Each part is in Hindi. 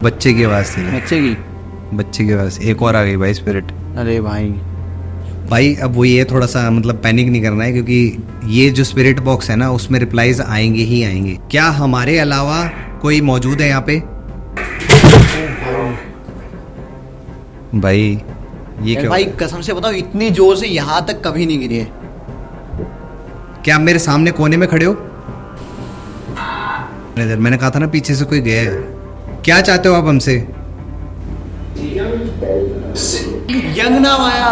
बच्चे की आवाज़ थी। बच्चे की आवाज़। एक और आ गई भाई स्पिरिट। अरे भाई अब वो ये थोड़ा सा मतलब पैनिक नहीं करना है, क्योंकि ये जो स्पिरिट बॉक्स है ना उसमें रिप्लाईज आएंगे ही आएंगे। क्या हमारे अलावा कोई मौजूद है यहाँ पे? भाई ये क्या भाई कसम से बताओ, इतनी जोर से यहाँ तक कभी नहीं गिरी है। क्या आप मेरे सामने कोने में खड़े हो? मैंने कहा था ना पीछे से कोई गया है। क्या चाहते हो आप हमसे? यंग नाम आया।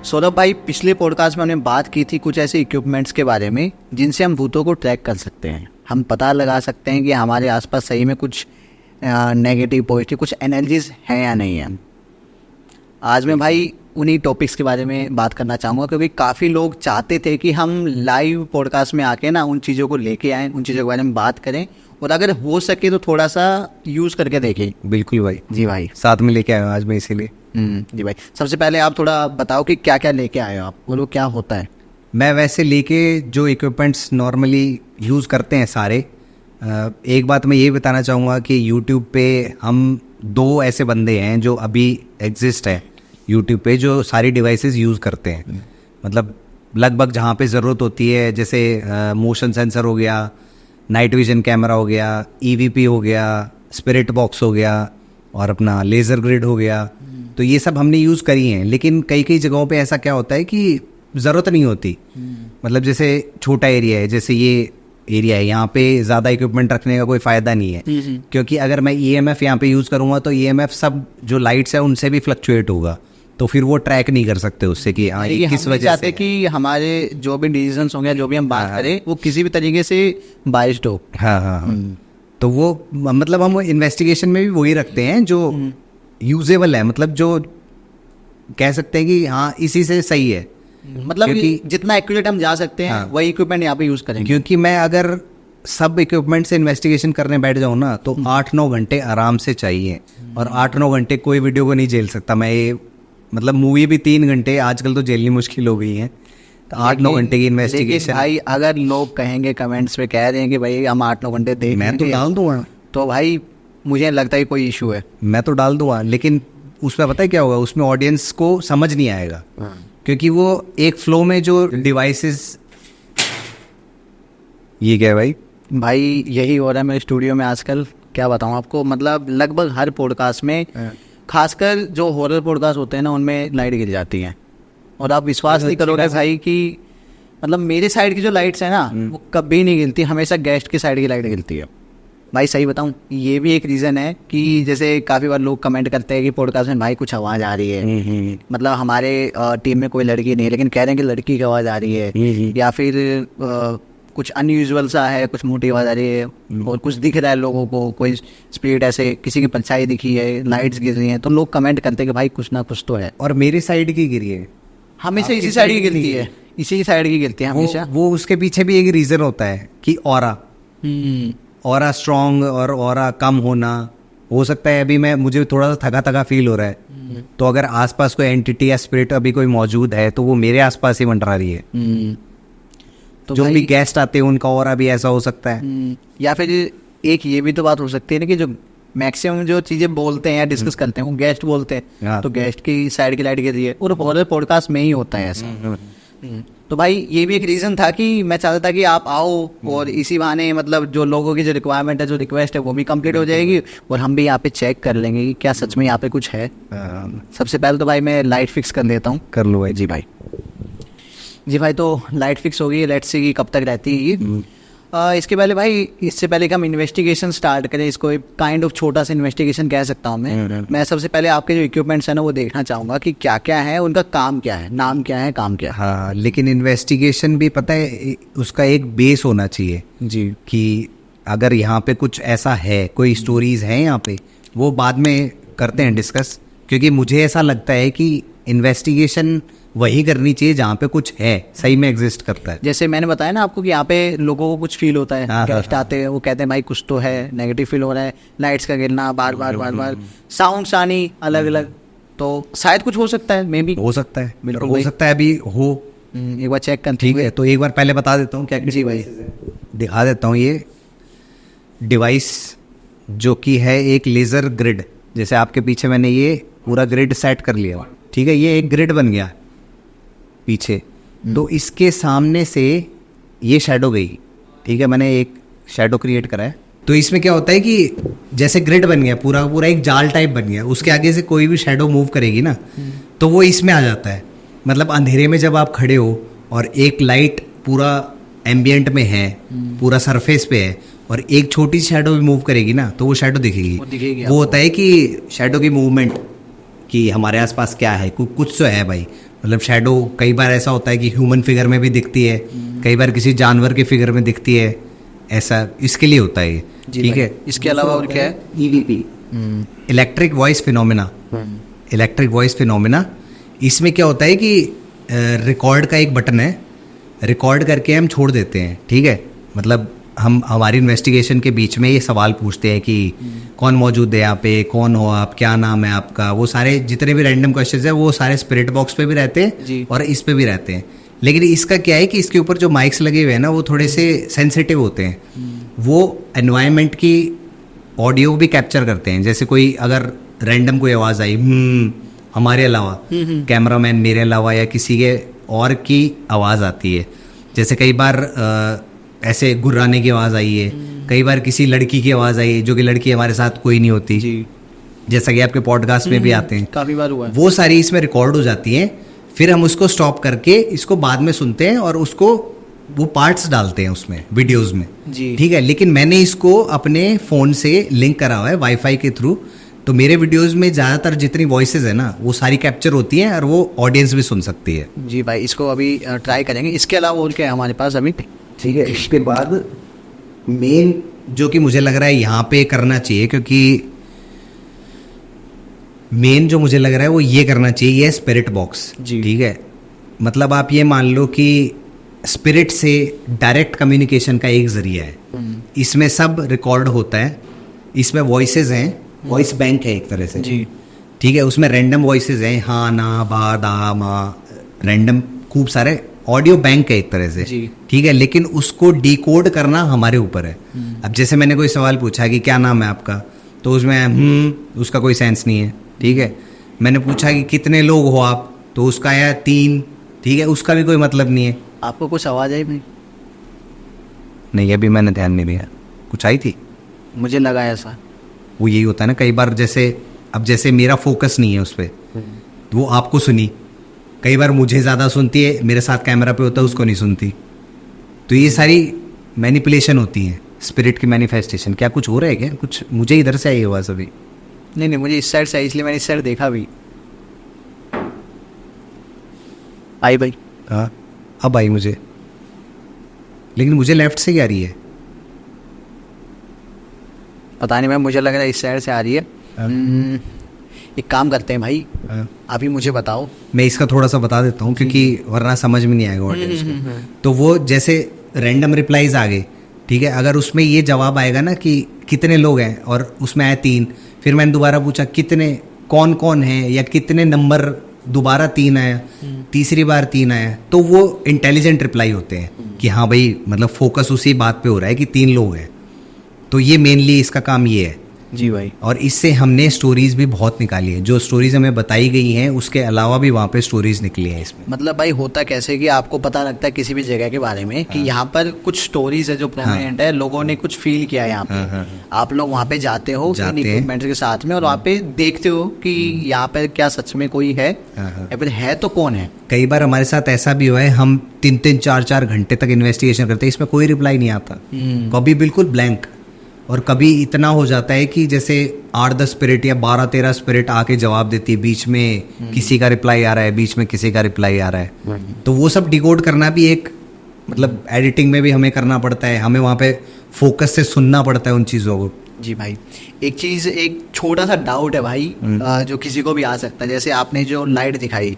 सौरभ भाई, पिछले पॉडकास्ट में हमने बात की थी कुछ ऐसे इक्विपमेंट्स के बारे में जिनसे हम भूतों को ट्रैक कर सकते हैं। हम पता लगा सकते हैं कि हमारे आसपास सही में कुछ नेगेटिव पॉजिटिव कुछ एनर्जीज हैं या नहीं है। आज मैं भाई उन्हीं टॉपिक्स के बारे में बात करना चाहूँगा, क्योंकि काफ़ी लोग चाहते थे कि हम लाइव पॉडकास्ट में आके ना उन चीज़ों को लेके आएँ, उन चीज़ों के बारे में बात करें और अगर हो सके तो थोड़ा सा यूज़ करके देखें। बिल्कुल भाई। जी भाई, साथ में लेके आए आज मैं इसीलिए। जी भाई, सबसे पहले आप थोड़ा बताओ कि क्या क्या लेके आए हो आप, बोलो क्या होता है। मैं वैसे लेके जो इक्विपमेंट्स नॉर्मली यूज़ करते हैं सारे, एक बात मैं ये बताना चाहूँगा कि यूट्यूब पे हम दो ऐसे बंदे हैं जो अभी एग्जिस्ट है यूट्यूब पे, जो सारी डिवाइसेस यूज़ करते हैं। मतलब लगभग जहाँ पे ज़रूरत होती है, जैसे मोशन सेंसर हो गया, नाइट विजन कैमरा हो गया, EVP हो गया, स्पिरिट बॉक्स हो गया और अपना लेज़र ग्रिड हो गया, तो ये सब हमने यूज़ करी हैं। लेकिन कई कई जगहों पे ऐसा क्या होता है कि ज़रूरत नहीं होती। मतलब जैसे छोटा एरिया है, जैसे ये एरिया है, यहाँ पे ज़्यादा इक्विपमेंट रखने का कोई फ़ायदा नहीं है, क्योंकि अगर मैं EMF यहाँ पे यूज़ करूँगा तो EMF सब जो लाइट्स है उनसे भी फ्लक्चुएट होगा, तो फिर वो ट्रैक नहीं कर सकते उससे कि हाँ ये किस वजह से। कि हमारे जो भी डिसीजंस होंगे, जो भी हम बात करें, वो किसी भी तरीके से बाइस्ड हो। हाँ। तो वो मतलब हम इन्वेस्टिगेशन में भी वही रखते हैं जो यूजेबल है, मतलब जो कह सकते हैं कि हाँ इसी से सही है। मतलब कि जितना एक्यूरेट हम जा सकते हैं वही इक्विपमेंट यहाँ पे यूज करेंगे। क्योंकि मैं अगर सब इक्विपमेंट से इन्वेस्टिगेशन करने बैठ जाऊँ ना तो 8-9 घंटे आराम से चाहिए, और 8-9 घंटे कोई वीडियो को नहीं झेल सकता मैं। ये मतलब मूवी भी 3 घंटे आजकल तो झेलनी मुश्किल हो गई है, तो 8-9 घंटे की इन्वेस्टिगेशन। भाई अगर लोग कहेंगे कमेंट्स में कह रहे हैं कि भाई हम 8-9 घंटे देख, मैं तो डाल दूंगा, तो भाई मुझे लगता है कोई इशू है, मैं तो डाल दूंगा। लेकिन उसमें पता है क्या होगा, उसमें ऑडियंस को समझ नहीं आएगा, क्योंकि वो एक फ्लो में जो डिवाइसेस। ये क्या है भाई? भाई यही हो रहा है मेरे स्टूडियो में आजकल, क्या बताऊं आपको। मतलब लगभग हर पॉडकास्ट में, खासकर जो हॉरर पॉडकास्ट होते हैं ना, उनमें लाइट गिर जाती हैं। और आप विश्वास नहीं करोगे भाई कि मतलब मेरे साइड की जो लाइट्स है ना वो कभी नहीं गिरती, हमेशा गेस्ट की साइड की लाइट गिरती है। भाई सही बताऊं, ये भी एक रीज़न है कि जैसे काफ़ी बार लोग कमेंट करते हैं कि पॉडकास्ट में भाई कुछ आवाज़ आ रही है, मतलब हमारे टीम में कोई लड़की नहीं है लेकिन कह रहे हैं कि लड़की की आवाज़ आ रही है, या फिर कुछ अनयूजुअल सा है, कुछ मोटी आवाज़ आ रही है और कुछ दिख रहा है लोगों को, कोई स्पीड ऐसे किसी की परछाई दिखी है, लाइट्स गिर रही हैं, तो लोग कमेंट करते हैं कि भाई कुछ ना कुछ तो है। और मेरी साइड की गिरी है, हमेशा इसी साइड की गिरती है, इसी साइड की गिरती है हमेशा। वो उसके पीछे भी एक रीज़न होता है कि ऑरा स्ट्रॉन्ग और ऑरा कम होना हो सकता है। अभी मुझे थोड़ा सा थका थका फील हो रहा है, तो अगर आसपास कोई एंटिटी या स्पिरिट अभी कोई मौजूद है तो वो मेरे आसपास ही मंडरा रही है। तो जो भी गेस्ट आते हैं उनका ऑरा भी ऐसा हो सकता है। या फिर एक ये भी तो बात हो सकती है ना कि जो मैक्सिमम जो चीजें बोलते हैं या डिस्कस करते हैं वो गेस्ट बोलते हैं, तो गेस्ट की साइड की लाइट गिर रही है, और हॉरर पॉडकास्ट में ही होता है ऐसा। तो भाई ये भी एक रीज़न था कि मैं चाहता था कि आप आओ और इसी बहाने मतलब जो लोगों की जो रिक्वायरमेंट है, जो रिक्वेस्ट है, वो भी कंप्लीट हो जाएगी और हम भी यहाँ पे चेक कर लेंगे कि क्या सच में यहाँ पे कुछ है। सबसे पहले तो भाई मैं लाइट फिक्स कर लेता हूँ। कर लो भाई। जी भाई, तो लाइट फिक्स होगी, लेट्स सी कब तक रहती है। इसके पहले भाई, इससे पहले कि हम इन्वेस्टिगेशन स्टार्ट करें, इसको एक काइंड ऑफ छोटा सा इन्वेस्टिगेशन कह सकता हूँ मैं सबसे पहले आपके जो इक्विपमेंट्स हैं ना वो देखना चाहूँगा कि क्या क्या है, उनका काम क्या है, नाम क्या है, काम क्या है। हाँ, लेकिन इन्वेस्टिगेशन भी पता है उसका एक बेस होना चाहिए जी, कि अगर यहाँ पे कुछ ऐसा है, कोई स्टोरीज हैं यहाँ पे, वो बाद में करते हैं डिस्कस। क्योंकि मुझे ऐसा लगता है कि इन्वेस्टिगेशन वही करनी चाहिए जहाँ पे कुछ है, सही में एग्जिस्ट करता है। जैसे मैंने बताया ना आपको कि यहाँ पे लोगों को कुछ फील होता है, हाँ, गेस्ट आते हैं वो कहते हैं भाई कुछ तो है, नेगेटिव फील हो रहा है, लाइट्स का गिरना बार बार साउंड्स आनी अलग अलग, तो शायद कुछ हो सकता है, मे बी हो सकता है, बिल्कुल हो भाई। सकता है अभी हो। एक बार चेक कर। ठीक है, तो एक बार पहले बता देता हूँ क्या जी भाई। दिखा देता हूँ। ये डिवाइस जो कि है एक लेज़र ग्रिड, जैसे आपके पीछे मैंने ये पूरा ग्रिड सेट कर लिया, ठीक है, ये एक ग्रिड बन गया पीछे, तो इसके सामने से ये शैडो गई, ठीक है, मैंने एक शैडो क्रिएट करा है। तो इसमें क्या होता है कि जैसे ग्रिड बन गया पूरा पूरा एक जाल टाइप बन गया, उसके आगे से कोई भी शैडो मूव करेगी ना तो वो इसमें आ जाता है। मतलब अंधेरे में जब आप खड़े हो और एक लाइट पूरा एम्बियंट में है, पूरा सरफेस पे है, और एक छोटी शैडो भी मूव करेगी ना तो वो शैडो दिखेगी। वो होता है कि शैडो की मूवमेंट, कि हमारे आसपास क्या है, कुछ तो है भाई। मतलब शैडो कई बार ऐसा होता है कि ह्यूमन फिगर में भी दिखती है, कई बार किसी जानवर के फिगर में दिखती है, ऐसा इसके लिए होता है ये, ठीक है। इसके अलावा और क्या है? EVP, electric voice phenomena. Electric voice phenomena, इसमें क्या होता है कि रिकॉर्ड का एक बटन है, रिकॉर्ड करके हम छोड़ देते हैं, ठीक है। मतलब हम हमारी इन्वेस्टिगेशन के बीच में ये सवाल पूछते हैं कि कौन मौजूद है यहाँ पे, कौन हो आप, क्या नाम है आपका, वो सारे जितने भी रैंडम क्वेश्चंस हैं वो सारे स्पिरिट बॉक्स पे भी रहते हैं और इस पे भी रहते हैं। लेकिन इसका क्या है कि इसके ऊपर जो माइक्स लगे हुए हैं ना वो थोड़े से सेंसिटिव होते हैं, वो एनवायरनमेंट की ऑडियो भी कैप्चर करते हैं। जैसे कोई अगर रैंडम कोई आवाज़ आई हमारे अलावा, कैमरामैन मेरे अलावा या किसी के और की आवाज़ आती है, जैसे कई बार ऐसे गुर्राने की आवाज़ आई है, कई बार किसी लड़की की आवाज़ आई है जो कि लड़की हमारे साथ कोई नहीं होती, जैसा कि आपके पॉडकास्ट में भी आते हैं, काफ़ी बार हुआ है। वो सारी इसमें रिकॉर्ड हो जाती हैं। फिर हम उसको स्टॉप करके इसको बाद में सुनते हैं और उसको वो पार्ट्स डालते हैं उसमें वीडियोस में, ठीक है। लेकिन मैंने इसको अपने फ़ोन से लिंक करा हुआ है वाईफाई के थ्रू, तो मेरे वीडियोस में ज़्यादातर जितनी वॉइसेस है ना वो सारी कैप्चर होती हैं और वो ऑडियंस भी सुन सकती है। जी भाई, इसको अभी ट्राई करेंगे। इसके अलावा और क्या है हमारे पास अभी? ठीक है, इसके बाद मेन जो कि मुझे लग रहा है यहाँ पे करना चाहिए, क्योंकि मेन जो मुझे लग रहा है वो ये करना चाहिए, ये स्पिरिट बॉक्स, ठीक है। मतलब आप ये मान लो कि स्पिरिट से डायरेक्ट कम्युनिकेशन का एक जरिया है। इसमें सब रिकॉर्ड होता है, इसमें वॉइसेस हैं, वॉइस बैंक है एक तरह से, ठीक है। उसमें रैंडम वॉइसेस हैं, हाँ ना बा दा मा, रैंडम खूब सारे ऑडियो बैंक है एक तरह से, ठीक है। लेकिन उसको डिकोड करना हमारे ऊपर है। अब जैसे मैंने कोई सवाल पूछा कि क्या नाम है आपका, तो उसमें उसका कोई सेंस नहीं है, ठीक है। मैंने पूछा कि कितने लोग हो आप, तो उसका आया 3, ठीक है, उसका भी कोई मतलब नहीं है। आपको कुछ आवाज़ आई भाई? नहीं, अभी मैंने ध्यान नहीं दिया। कुछ आई थी? मुझे लगा ऐसा। वो यही होता है ना कई बार, जैसे अब जैसे मेरा फोकस नहीं है उस पर, तो वो आपको सुनी, कई बार मुझे ज़्यादा सुनती है, मेरे साथ कैमरा पे होता है उसको नहीं सुनती। तो ये सारी मैनिपुलेशन होती हैं, स्पिरिट की मैनिफेस्टेशन। क्या कुछ हो रहा है क्या? कुछ मुझे इधर से आई आवाज़ अभी। नहीं, मुझे इस साइड से आई, इसलिए मैंने इस साइड देखा भी। आई भाई? हाँ, अब आई मुझे, लेकिन मुझे लेफ्ट से क्या आ रही है पता नहीं भाई, मुझे लग रहा है इस साइड से आ रही है। एक काम करते हैं भाई, अभी मुझे बताओ। मैं इसका थोड़ा सा बता देता हूँ, क्योंकि वरना समझ में नहीं आएगा ऑडियंस को। तो वो जैसे रैंडम रिप्लाईज आ गए, ठीक है, अगर उसमें ये जवाब आएगा ना कि कितने लोग हैं, और उसमें आया 3, फिर मैंने दोबारा पूछा कितने, कौन कौन है, या कितने नंबर, दोबारा 3 आया, तीसरी बार 3 आया, तो वो इंटेलिजेंट रिप्लाई होते हैं कि हाँ भाई, मतलब फोकस उसी बात पे हो रहा है कि 3 लोग हैं। तो ये मेनली इसका काम ये है। जी भाई। और इससे हमने स्टोरीज भी बहुत निकाली है, जो स्टोरीज हमें बताई गई हैं उसके अलावा भी वहाँ पे स्टोरीज निकली हैं इसमें। मतलब भाई होता कैसे कि आपको पता लगता है किसी भी जगह के बारे में कि यहाँ पर कुछ स्टोरीज है जो प्रोमिनेंट है, लोगों ने कुछ फील किया है यहाँ पे। आप लोग वहाँ पे जाते हो इक्विपमेंट्स के साथ में, और वहाँ पे देखते हो कि यहाँ पे क्या सच में कोई है, या फिर है तो कौन है। कई बार हमारे साथ ऐसा भी हुआ है, हम 3-3, 4-4 घंटे तक इन्वेस्टिगेशन करते हैं, इसमें कोई रिप्लाई नहीं आता, कभी बिल्कुल ब्लैंक। और कभी इतना हो जाता है कि जैसे 8-10 स्पिरिट या 12-13 स्पिरिट आके जवाब देती है, बीच में किसी का रिप्लाई आ रहा है, बीच में किसी का रिप्लाई आ रहा है। तो वो सब डिकोड करना भी एक, मतलब एडिटिंग में भी हमें करना पड़ता है, हमें वहाँ पे फोकस से सुनना पड़ता है उन चीज़ों को। जी भाई, एक चीज, एक छोटा सा डाउट है भाई, जो किसी को भी आ सकता है। जैसे आपने जो लाइट दिखाई,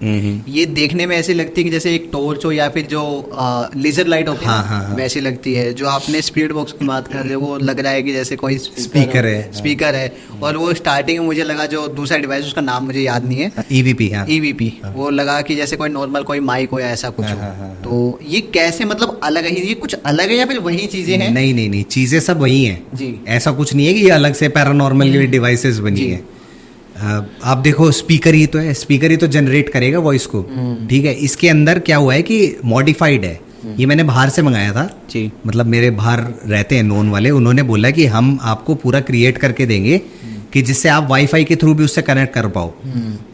ये देखने में ऐसी लगती है कि जैसे एक टॉर्च हो या फिर जो लेजर लाइट होती है ना, वैसी लगती है। जो आपने स्पीड बॉक्स की बात कर रहे हो वो लग रहा है कि जैसे कोई स्पीकर है। और वो स्टार्टिंग में मुझे लगा जो दूसरा डिवाइस, उसका नाम मुझे याद नहीं है, ईवीपी, वो लगा कि जैसे कोई नॉर्मल कोई माइक हो या ऐसा कुछ हो। तो ये कैसे, मतलब अलग है, ये कुछ अलग है या फिर वही चीजें हैं? नहीं, चीजें सब वही हैं जी। ऐसा कुछ नहीं है कि ये अलग से पैरानॉर्मल के लिए डिवाइसेस बनी है। आप देखो, स्पीकर ही तो है, स्पीकर ही तो जनरेट करेगा वॉइस को, ठीक है। इसके अंदर क्या हुआ है कि मॉडिफाइड है, ये मैंने बाहर से मंगाया था जी। मतलब मेरे बाहर रहते हैं नोन वाले, उन्होंने बोला कि हम आपको पूरा क्रिएट करके देंगे कि जिससे आप वाईफाई के थ्रू भी उससे कनेक्ट कर पाओ।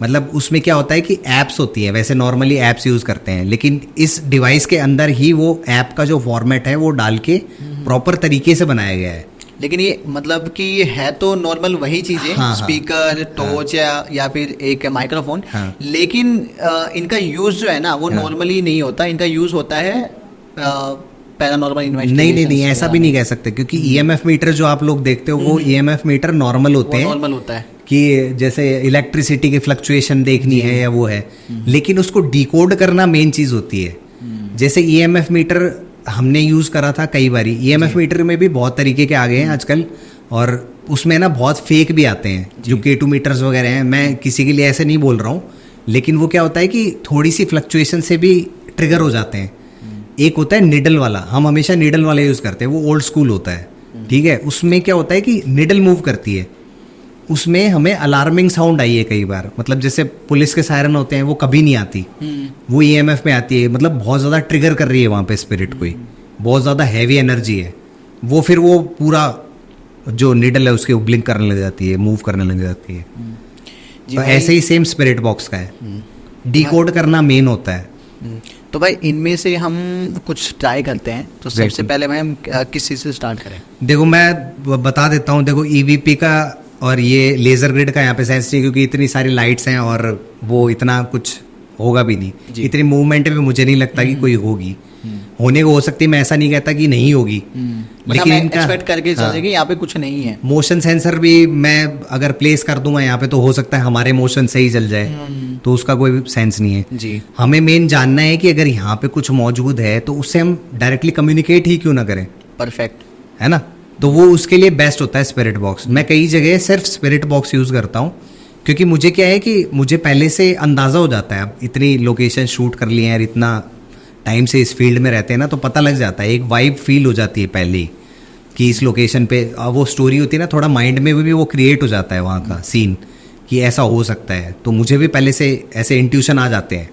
मतलब उसमें क्या होता है कि एप्स होती है, वैसे नॉर्मली एप्स यूज करते हैं, लेकिन इस डिवाइस के अंदर ही वो ऐप का जो फॉर्मेट है वो डाल के प्रॉपर तरीके से बनाया गया है। लेकिन ये मतलब कि ये है तो नॉर्मल वही चीजें, स्पीकर, टॉर्च या फिर एक माइक्रोफोन, लेकिन इनका यूज जो है ना वो नॉर्मली नहीं होता। इनका यूज होता है पैरानॉर्मल इन्वेस्टिगेशन। नहीं, ऐसा भी नहीं कह सकते, क्योंकि ईएमएफ मीटर जो आप लोग देखते हो वो ईएमएफ मीटर नॉर्मल होते हैं, नॉर्मल होता है कि जैसे इलेक्ट्रिसिटी की फ्लक्चुएशन देखनी है या वो है, लेकिन उसको डिकोड करना मेन चीज होती है। जैसे ईएमएफ मीटर हमने यूज करा था कई बारी, ईएमएफ मीटर में भी बहुत तरीके के आ गए हैं आजकल, और उसमें ना बहुत फेक भी आते हैं जो K2 मीटर्स वगैरह हैं। मैं किसी के लिए ऐसे नहीं बोल रहा हूँ, लेकिन वो क्या होता है कि थोड़ी सी फ्लक्चुएशन से भी ट्रिगर हो जाते हैं। एक होता है निडल वाला, हम हमेशा निडल वाला यूज करते हैं, वो ओल्ड स्कूल होता है, ठीक है। उसमें क्या होता है कि निडल मूव करती है, उसमें हमें अलार्मिंग साउंड आई है कई बार, मतलब जैसे पुलिस के सायरन होते हैं वो कभी नहीं आती, वो ईएमएफ में आती है। मतलब बहुत ज्यादा ट्रिगर कर रही है वहां पे स्पिरिट कोई, बहुत ज्यादा हैवी एनर्जी है, वो फिर वो पूरा जो निडल है उसके ब्लिंक करने लग जाती है, मूव करने लग जाती है। तो ऐसे ही सेम स्पिरिट बॉक्स का है, डिकोड करना मेन होता है। तो भाई इनमें से हम कुछ ट्राई करते हैं, तो सबसे पहले भाई हम किस चीज से स्टार्ट करें? देखो मैं बता देता हूँ, देखो ईवीपी का और ये लेजर ग्रिड का यहाँ पे सेंस नहीं, क्योंकि इतनी सारी लाइट्स हैं और वो इतना कुछ होगा भी नहीं, इतनी मूवमेंट में मुझे नहीं लगता कि कोई होगी, होने को हो सकती है, मैं ऐसा नहीं कहता कि नहीं होगी, लेकिन इनका एक्सपेक्ट करके चलेंगे यहाँ पे कुछ नहीं है। मोशन सेंसर भी मैं अगर प्लेस कर दूंगा यहाँ पे तो हो सकता है हमारे मोशन से ही चल जाए, तो उसका कोई सेंस नहीं है जी। हमें मेन जानना है कि अगर यहाँ पे कुछ मौजूद है तो उससे हम डायरेक्टली कम्युनिकेट ही क्यों ना करें। परफेक्ट है ना, तो वो उसके लिए बेस्ट होता है स्पिरिट बॉक्स। मैं कई जगह सिर्फ स्पिरिट बॉक्स यूज करता हूँ, क्योंकि मुझे क्या है कि मुझे पहले से अंदाजा हो जाता है, अब इतनी लोकेशन शूट कर लिए हैं और इतना टाइम से इस फील्ड में रहते हैं ना, तो पता लग जाता है, एक वाइब फील हो जाती है पहले ही कि इस लोकेशन पे वो स्टोरी होती है ना, थोड़ा माइंड में भी वो क्रिएट हो जाता है वहाँ का सीन कि ऐसा हो सकता है, तो मुझे भी पहले से ऐसे इंट्यूशन आ जाते हैं।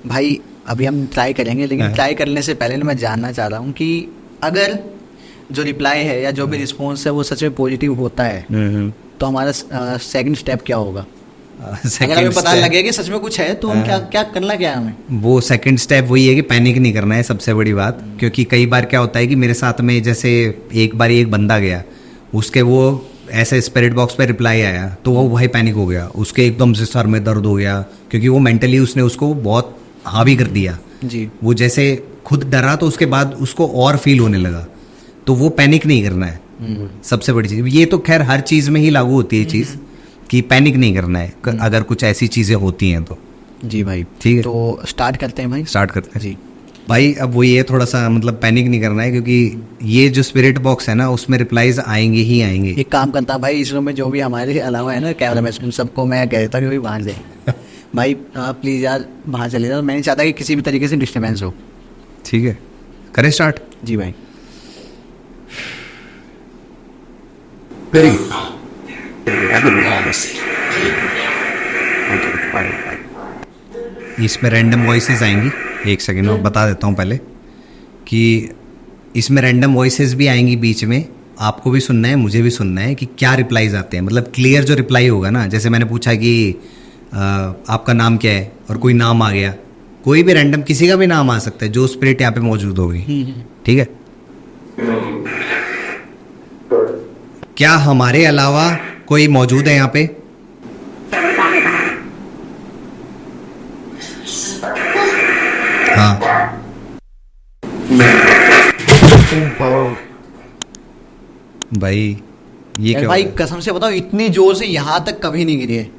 भाई अभी हम ट्राई करेंगे, लेकिन ट्राई करने से पहले मैं जानना चाह रहा हूँ कि अगर जो रिप्लाई है या जो भी रिस्पॉन्स है वो सच में पॉजिटिव होता है तो हमारा सेकंड स्टेप क्या होगा? अगर हमें पता लगे कि सच में कुछ है तो हम क्या करना क्या है हमें? वो सेकंड स्टेप वही है कि पैनिक नहीं करना है, सबसे बड़ी बात। क्योंकि कई बार क्या होता है कि मेरे साथ में जैसे एक बार एक बंदा गया, उसके वो ऐसे स्पिरिट बॉक्स पे रिप्लाई आया तो वो भाई पैनिक हो गया, उसके एकदम से सर में दर्द हो गया, क्योंकि वो मेंटली उसने उसको बहुत हावी कर दिया जी। वो जैसे खुद डरा तो उसके बाद उसको और फील होने लगा, तो वो पैनिक नहीं करना है सबसे बड़ी चीज। ये तो खैर हर चीज में ही लागू होती है चीज कि पैनिक नहीं करना है अगर कुछ ऐसी चीजें होती हैं तो। जी भाई ठीक है, तो स्टार्ट करते हैं भाई। स्टार्ट करते हैं जी भाई। अब वो ये थोड़ा सा मतलब पैनिक नहीं करना है, क्योंकि ये जो स्पिरिट बॉक्स है ना उसमें रिप्लाईज आएंगे ही आएंगे। एक काम करता हूँ भाई, इस रूम में जो भी हमारे अलावा है ना कैमरा मैन, सबको मैं कह देता हूँ कि बाहर जाए भाई, प्लीज यार बाहर चले जाओ, मैं नहीं चाहता कि किसी भी तरीके से डिस्टर्बेंस हो। ठीक है, करें स्टार्ट? जी भाई। इसमें रैंडम वॉइसेस आएंगी, एक सेकेंड में बता देता हूँ पहले कि इसमें रैंडम वॉइसेस भी आएंगी बीच में, आपको भी सुनना है मुझे भी सुनना है कि क्या रिप्लाईज आते हैं। मतलब क्लियर जो रिप्लाई होगा ना, जैसे मैंने पूछा कि आपका नाम क्या है और कोई नाम आ गया, कोई भी रैंडम किसी का भी नाम आ सकता है जो स्पिरिट यहाँ पे मौजूद होगी। ठीक है, क्या हमारे अलावा कोई मौजूद है यहाँ पे? हाँ भाई ये क्या भाई हो रहा है? कसम से बताओ, इतनी जोर से यहाँ तक कभी नहीं गिरी है।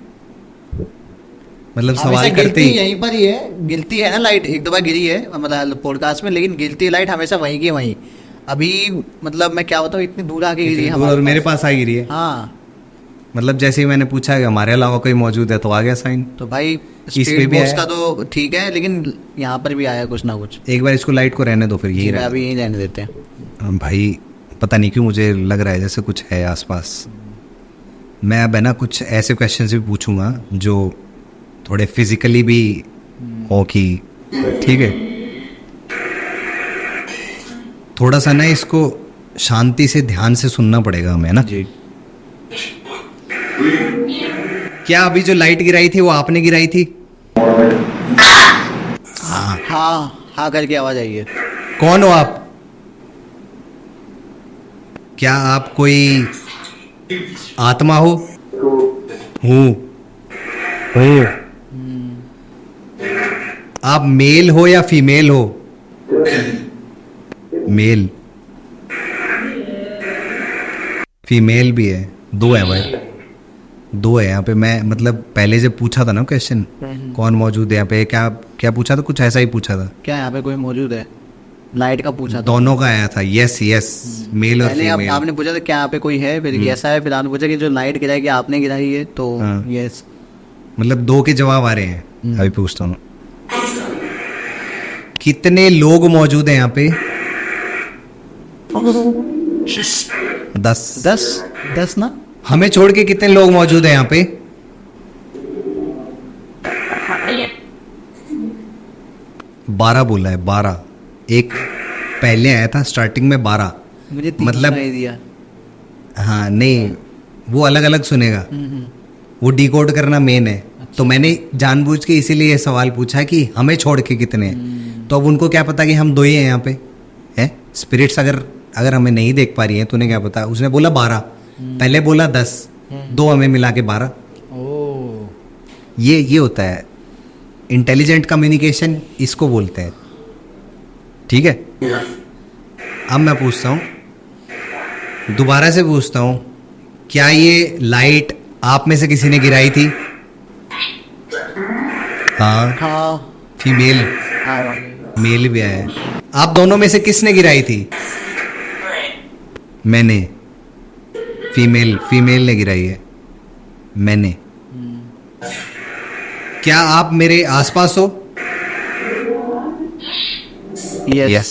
मतलब हमेशा सवाल करते गिरती ही यहीं पर ही है, गिरती है ना लाइट, एक दो बार गिरी है मतलब पॉडकास्ट में, लेकिन गिरती लाइट हमेशा वहीं की वहीं। अभी मतलब मैं क्या बताऊँ, इतनी दूर आके गिरी इतनी है दूर और मेरे पास आ गिरी है। हाँ। मतलब जैसे ही मैंने पूछा कि हमारे अलावा कोई मौजूद है तो आ गया साइन। तो भाई पे स्पीड भी बॉक्स आया। का तो ठीक है, लेकिन यहाँ पर भी आया कुछ ना कुछ। एक बार इसको लाइट को रहने दो, फिर यही ठीक है, रहने अभी यहीं रहने देते हैं। दो। भाई पता नहीं क्यों मुझे लग रहा है जैसे कुछ है आसपास। मैं अब है ना कुछ ऐसे क्वेश्चंस भी पूछूंगा जो थोड़े फिजिकली भी हो कि ठीक है। थोड़ा सा ना इसको शांति से ध्यान से सुनना पड़ेगा हमें ना। जी। क्या अभी जो लाइट गिराई थी वो आपने गिराई थी? हाँ। हाँ करके आवाज आई है। कौन हो आप? क्या आप कोई आत्मा हो? हूँ। आप मेल हो या फीमेल हो? मेल। फीमेल भी है, दो है भाई, दो है यहाँ पे। मैं मतलब पहले जब पूछा था ना क्वेश्चन कौन मौजूद है यहाँ पे, क्या क्या पूछा था, कुछ ऐसा ही पूछा था। क्या यहाँ पे कोई मौजूद है? लाइट का पूछा था। दोनों का आया था, यस यस, मेल और पहले फीमेल। आपने पूछा था क्या यहाँ पे कोई है, फिर कैसा है, फिर आपने पूछा कि जो लाइट गिराई कि आपने गिराई है, तो हाँ। यस। मतलब दो के जवाब आ रहे हैं। अभी पूछता हूँ, कितने लोग मौजूद हैं यहाँ पे? 10। 10 ना? हमें छोड़ के कितने लोग मौजूद हैं यहाँ पे? 12 बोला है, 12। एक पहले आया था स्टार्टिंग में 12। मुझे 3 मतलब- सुनाई दिया। हाँ नहीं, वो अलग अलग सुनेगा, वो डिकोड करना मेन है। तो मैंने जानबूझ के इसीलिए ये सवाल पूछा कि हमें छोड़ के कितने हैं। तो अब उनको क्या पता कि हम दो ही हैं यहाँ पे, है स्पिरिट्स। अगर हमें नहीं देख पा रही हैं तो उन्हें क्या पता। उसने बोला 12, पहले बोला 10, दो हमें मिला के 12। ओ। ये होता है इंटेलिजेंट कम्युनिकेशन, इसको बोलते हैं। ठीक है, अब मैं पूछता हूँ, दोबारा से पूछता हूँ, क्या ये लाइट आप में से किसी ने गिराई थी? हाँ। हाँ। फीमेल, मेल भी आया है। आप दोनों में से किसने गिराई थी? मैंने। फीमेल ने गिराई है, मैंने। क्या आप मेरे आसपास हो? यस।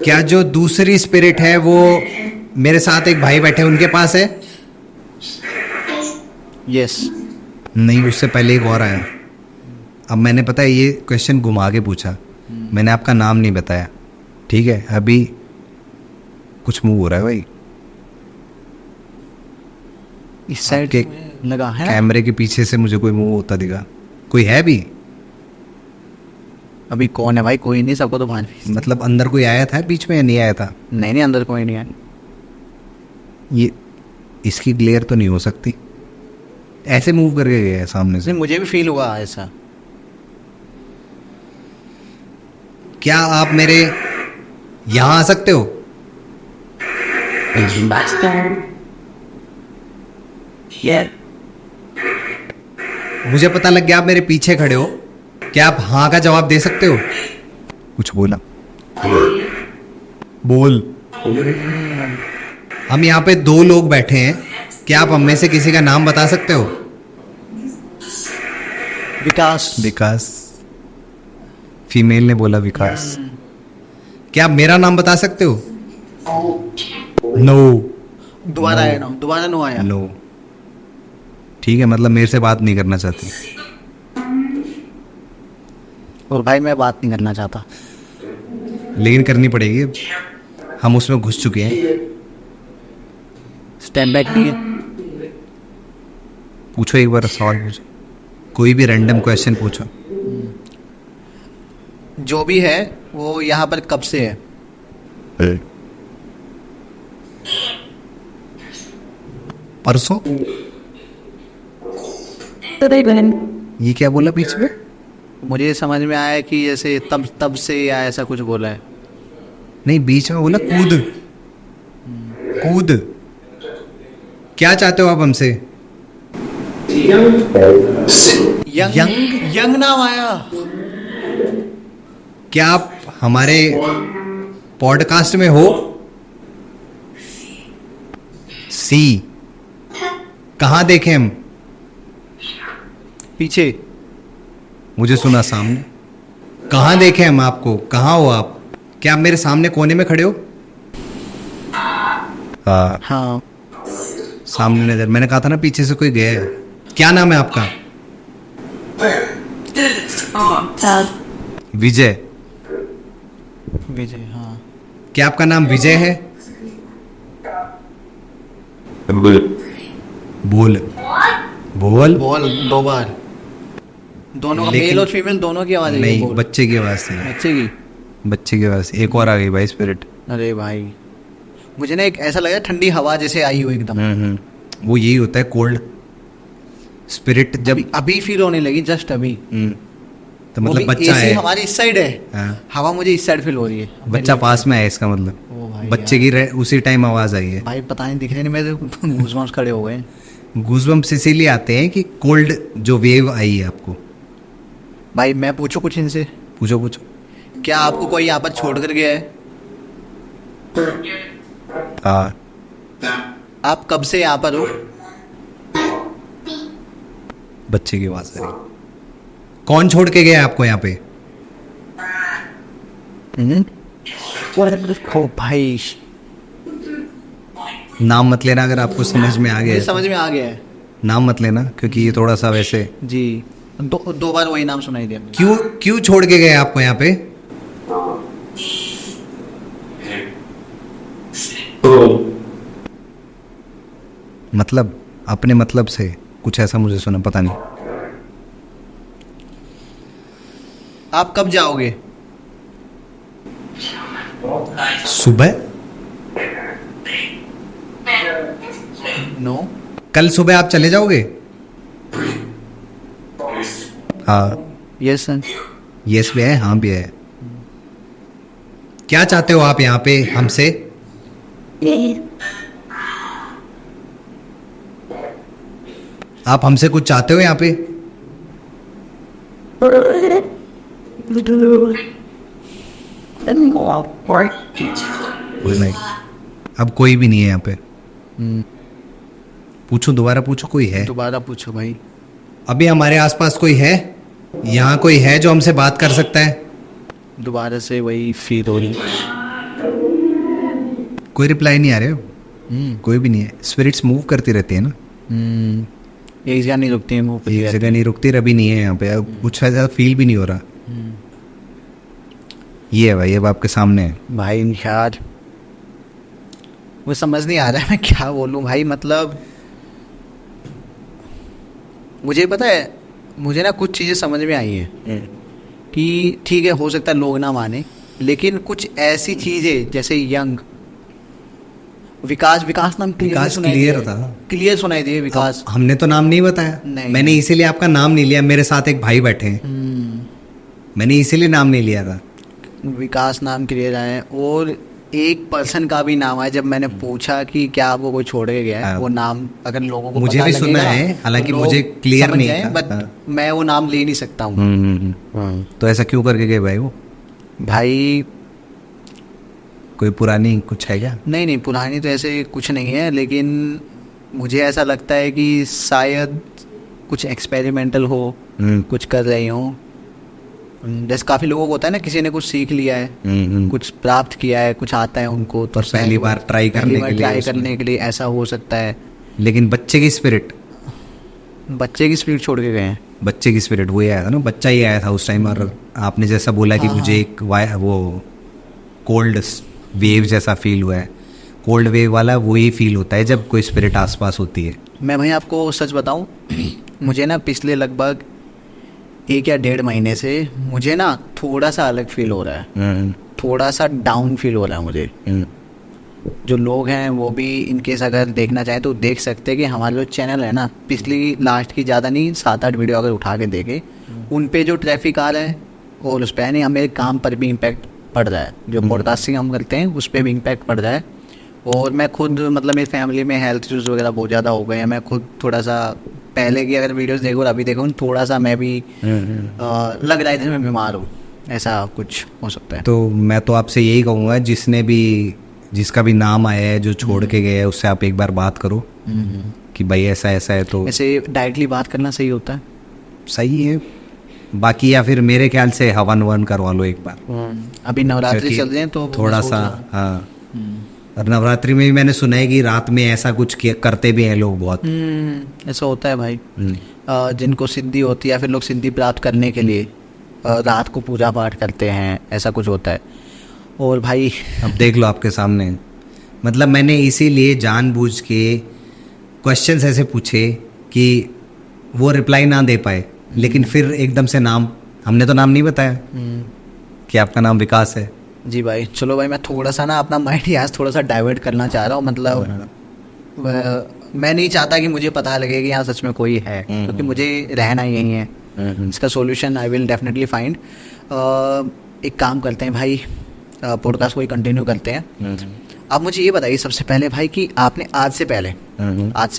क्या जो दूसरी स्पिरिट है वो मेरे साथ एक भाई बैठे उनके पास है? यस। नहीं, उससे पहले एक और आया। अब मैंने पता है ये क्वेश्चन घुमा के पूछा, मैंने आपका नाम नहीं बताया। ठीक है, अभी कुछ मूव हो रहा है भाई इस साइड आपके लगा है ना? कैमरे के पीछे से मुझे कोई मूव होता दिखा। कोई है भी? अभी कौन है भाई? कोई नहीं, सबको तो भान। मतलब अंदर कोई आया था बीच में या नहीं आया था? नहीं, अंदर कोई नहीं है। ये इसकी ग्लेयर तो नहीं हो सकती, ऐसे मूव करके गया है सामने से। नहीं, मुझे भी फील हुआ ऐसा। क्या आप मेरे यहाँ आ सकते हो? मुझे पता लग गया आप मेरे पीछे खड़े हो। क्या आप हाँ का जवाब दे सकते हो? कुछ बोला, बोल। हम यहाँ पे दो लोग बैठे हैं, क्या आप हम में से किसी का नाम बता सकते हो? विकास। फीमेल ने बोला विकास। क्या आप मेरा नाम बता सकते हो? नो। दोबारा नो आया। नो। ठीक है, मतलब मेरे से बात नहीं करना चाहती। और भाई मैं बात नहीं करना चाहता। लेकिन करनी पड़ेगी, हम उसमें घुस चुके हैं। स्टेप बैक नहीं है। पूछो एक बार सवाल, पूछो कोई भी रैंडम क्वेश्चन पूछो। जो भी है वो यहाँ पर कब से है? परसों। ये क्या बोला बीच में? मुझे समझ में आया कि जैसे तब से या ऐसा कुछ बोला है। नहीं, बीच में बोला कूद। कूद। क्या चाहते हो आप हमसे? यंग नाम आया। क्या आप हमारे पॉडकास्ट में हो? सी। कहाँ देखें हम? पीछे। मुझे सुना सामने। कहाँ देखें हम आपको? कहाँ हो आप? क्या आप मेरे सामने कोने में खड़े हो? हाँ। सामने नजर। मैंने कहा था ना पीछे से कोई गया है। क्या नाम है आपका? विजय। विजय। हाँ। क्या आपका नाम विजय है? बोल बोल। बोल 2 बार। दोनों का, मेल और फीमेल दोनों की आवाज नहीं, बच्चे की आवाज थी। बच्चे की। बच्चे की आवाज। एक और आ गई भाई स्पिरिट। अरे भाई, मुझे ना एक ऐसा लगा ठंडी हवा जैसे आई हो एकदम। वो यही होता है कोल्ड स्पिरिट। जब अभी फील होने लगी, जस्ट अभी। तो मतलब बच्चा है। हमारी इस साइड है। हाँ। हवा मुझे इस साइड फील हो रही है। बच्चा पास में है इसका मतलब। ओ भाई बच्चे की उसी टाइम आवाज आई है। भाई पता नहीं, दिख रहे नहीं मेरे, गूज़बम्प्स खड़े हो गए। गूज़बम्प्स इसीलिए आते हैं कि कोल्ड जो वेव आई है आपको। भाई मैं पूछूं कुछ इनसे? पूछो पूछो। क्या आपको कोई यहाँ पर छोड़ कर गया है? आप कब से यहाँ पर हो? बच्चे की आवाज आ रही। कौन छोड़ के गया आपको यहाँ पे? ओ भाई, नाम मत लेना अगर आपको समझ में आ गया मुझे है। समझ में आ गया है नाम मत लेना क्योंकि ये थोड़ा सा वैसे। जी। 2 बार वही नाम सुनाई दिया। क्यों छोड़ के गए आपको यहाँ पे? मतलब अपने मतलब से कुछ ऐसा मुझे सुना, पता नहीं। आप कब जाओगे? सुबह? नो। कल सुबह आप चले जाओगे? हाँ। Yes sir. यस भी है, हाँ भी है। क्या चाहते हो आप यहाँ पे हमसे? आप हमसे कुछ चाहते हो यहाँ पे? नहीं, अब कोई भी नहीं है यहाँ पे। पूछो, दोबारा पूछो, कोई है? दोबारा पूछो भाई। अभी हमारे आसपास कोई है? यहाँ कोई है जो हमसे बात कर सकता है? दोबारा से वही फील हो रही। कोई रिप्लाई नहीं आ रहे हो? कोई भी नहीं है। स्पिरिट्स मूव करती रहती है ना, एक जगह नहीं रुकती है, मुंह एक जगह नहीं रुकती। रवि नहीं है यहाँ पे, अब कुछ ऐसा फील भी नहीं हो रहा। ये है भाई, अब आपके सामने है भाई। यार वो समझ नहीं आ रहा है मैं क्या बोलूं भाई। मतलब मुझे पता है, मुझे ना कुछ चीज़ें समझ में आई है कि ठीक है, हो सकता है लोग ना माने, लेकिन कुछ ऐसी चीज़ें जैसे यंग, विकास नाम विकास क्लियर था, क्लियर सुनाई दिए विकास। हमने तो नाम नहीं बताया। नहीं। मैंने इसीलिए आपका नाम नहीं लिया। मेरे साथ एक भाई बैठे हैं, मैंने इसीलिए नाम नहीं लिया था। विकास नाम क्लियर आया है, और एक पर्सन का भी नाम आया। जब मैंने पूछा कि क्या आपको कोई छोड़ के गया है, वो नाम अगर लोगों को मुझे पता भी लगेगा, सुना है, हालांकि तो मुझे लोग क्लियर समझ नहीं जाएं, था। बट मैं वो नाम ले नहीं सकता हूँ। तो ऐसा क्यों करके गए भाई? वो भाई कोई पुरानी कुछ है क्या? नहीं, पुरानी तो ऐसे कुछ नहीं है, लेकिन मुझे ऐसा लगता है कि शायद कुछ एक्सपेरिमेंटल हो, कुछ कर रही हो। जैसे काफ़ी लोगों को होता है ना, किसी ने कुछ सीख लिया है, कुछ प्राप्त किया है, कुछ आता है उनको, तो पहली बार ट्राई करने के लिए ऐसा हो सकता है। लेकिन बच्चे की स्पिरिट छोड़ के गए हैं। बच्चे की स्पिरिट वही आया था ना, बच्चा ही आया था उस टाइम। और आपने जैसा बोला कि मुझे एक वो कोल्ड वेव जैसा फील हुआ है। कोल्ड वेव वाला वही फील होता है जब कोई स्पिरिट आसपास होती है। मैं भाई आपको सच बताऊं, मुझे ना पिछले लगभग 1 या 1.5 महीने से मुझे ना थोड़ा सा अलग फील हो रहा है, थोड़ा सा डाउन फील हो रहा है मुझे। जो लोग हैं वो भी इनकेस अगर देखना चाहें तो देख सकते हैं कि हमारा जो चैनल है ना, पिछली लास्ट की ज़्यादा नहीं 7-8 वीडियो अगर उठा के देखे, उन पे जो ट्रैफिक आ रहा है और उस पर नहीं, हमें काम पर भी इम्पैक्ट पड़ रहा है। जो पॉडकास्टिंग हम करते हैं उस पर भी इम्पैक्ट पड़ रहा है। और मैं खुद मतलब मेरी फैमिली में हेल्थ इश्यूज वगैरह बहुत ज़्यादा हो गए हैं। मैं खुद थोड़ा सा पहले की अगर वीडियोस देखो और अभी देखो थोड़ा सा मैं भी लग रहा है जैसे मैं बीमार हूँ, ऐसा कुछ हो सकता है। तो मैं तो आपसे यही कहूँगा, जिसका भी नाम आया है जो छोड़ के गया है, उससे आप एक बार बात करो कि भाई ऐसा ऐसा है। तो ऐसे डायरेक्टली बात करना सही होता है? सही है। बाकी या फिर मेरे ख्याल से हवन वन करवा लो एक बार। अभी नवरात्रि क्योंकि चल रहे हैं तो थोड़ा मैं सोच सा, रहा हूँ। हाँ। और नवरात्रि में भी मैंने सुना है कि रात में ऐसा कुछ करते भी हैं लोग बहुत। ऐसा होता है भाई। जिनको सिद्धि होती है या फिर लोग सिद्धि प्राप्त करने के लिए रात को पूजा पाठ करते हैं, ऐसा कुछ होता है। और भाई अब देख लो आपके सामने, मतलब मैंने इसीलिए जानबूझ के क्वेश्चंस ऐसे पूछे कि वो रिप्लाई ना दे पाए, लेकिन फिर एकदम से नाम, हमने तो नाम नहीं बताया कि आपका नाम विकास है। जी भाई, चलो भाई, मैं थोड़ा सा ना अपना माइंड यहाँ थोड़ा सा डाइवर्ट करना चाह रहा हूँ। मतलब मैं नहीं चाहता कि मुझे पता लगे कि यहाँ सच में कोई है, क्योंकि मुझे रहना यही है। इसका solution I will definitely find. एक काम करते हैं भाई, पॉडकास्ट को ही कंटिन्यू करते हैं। आप मुझे ये बताइए सबसे पहले भाई कि आपने आज से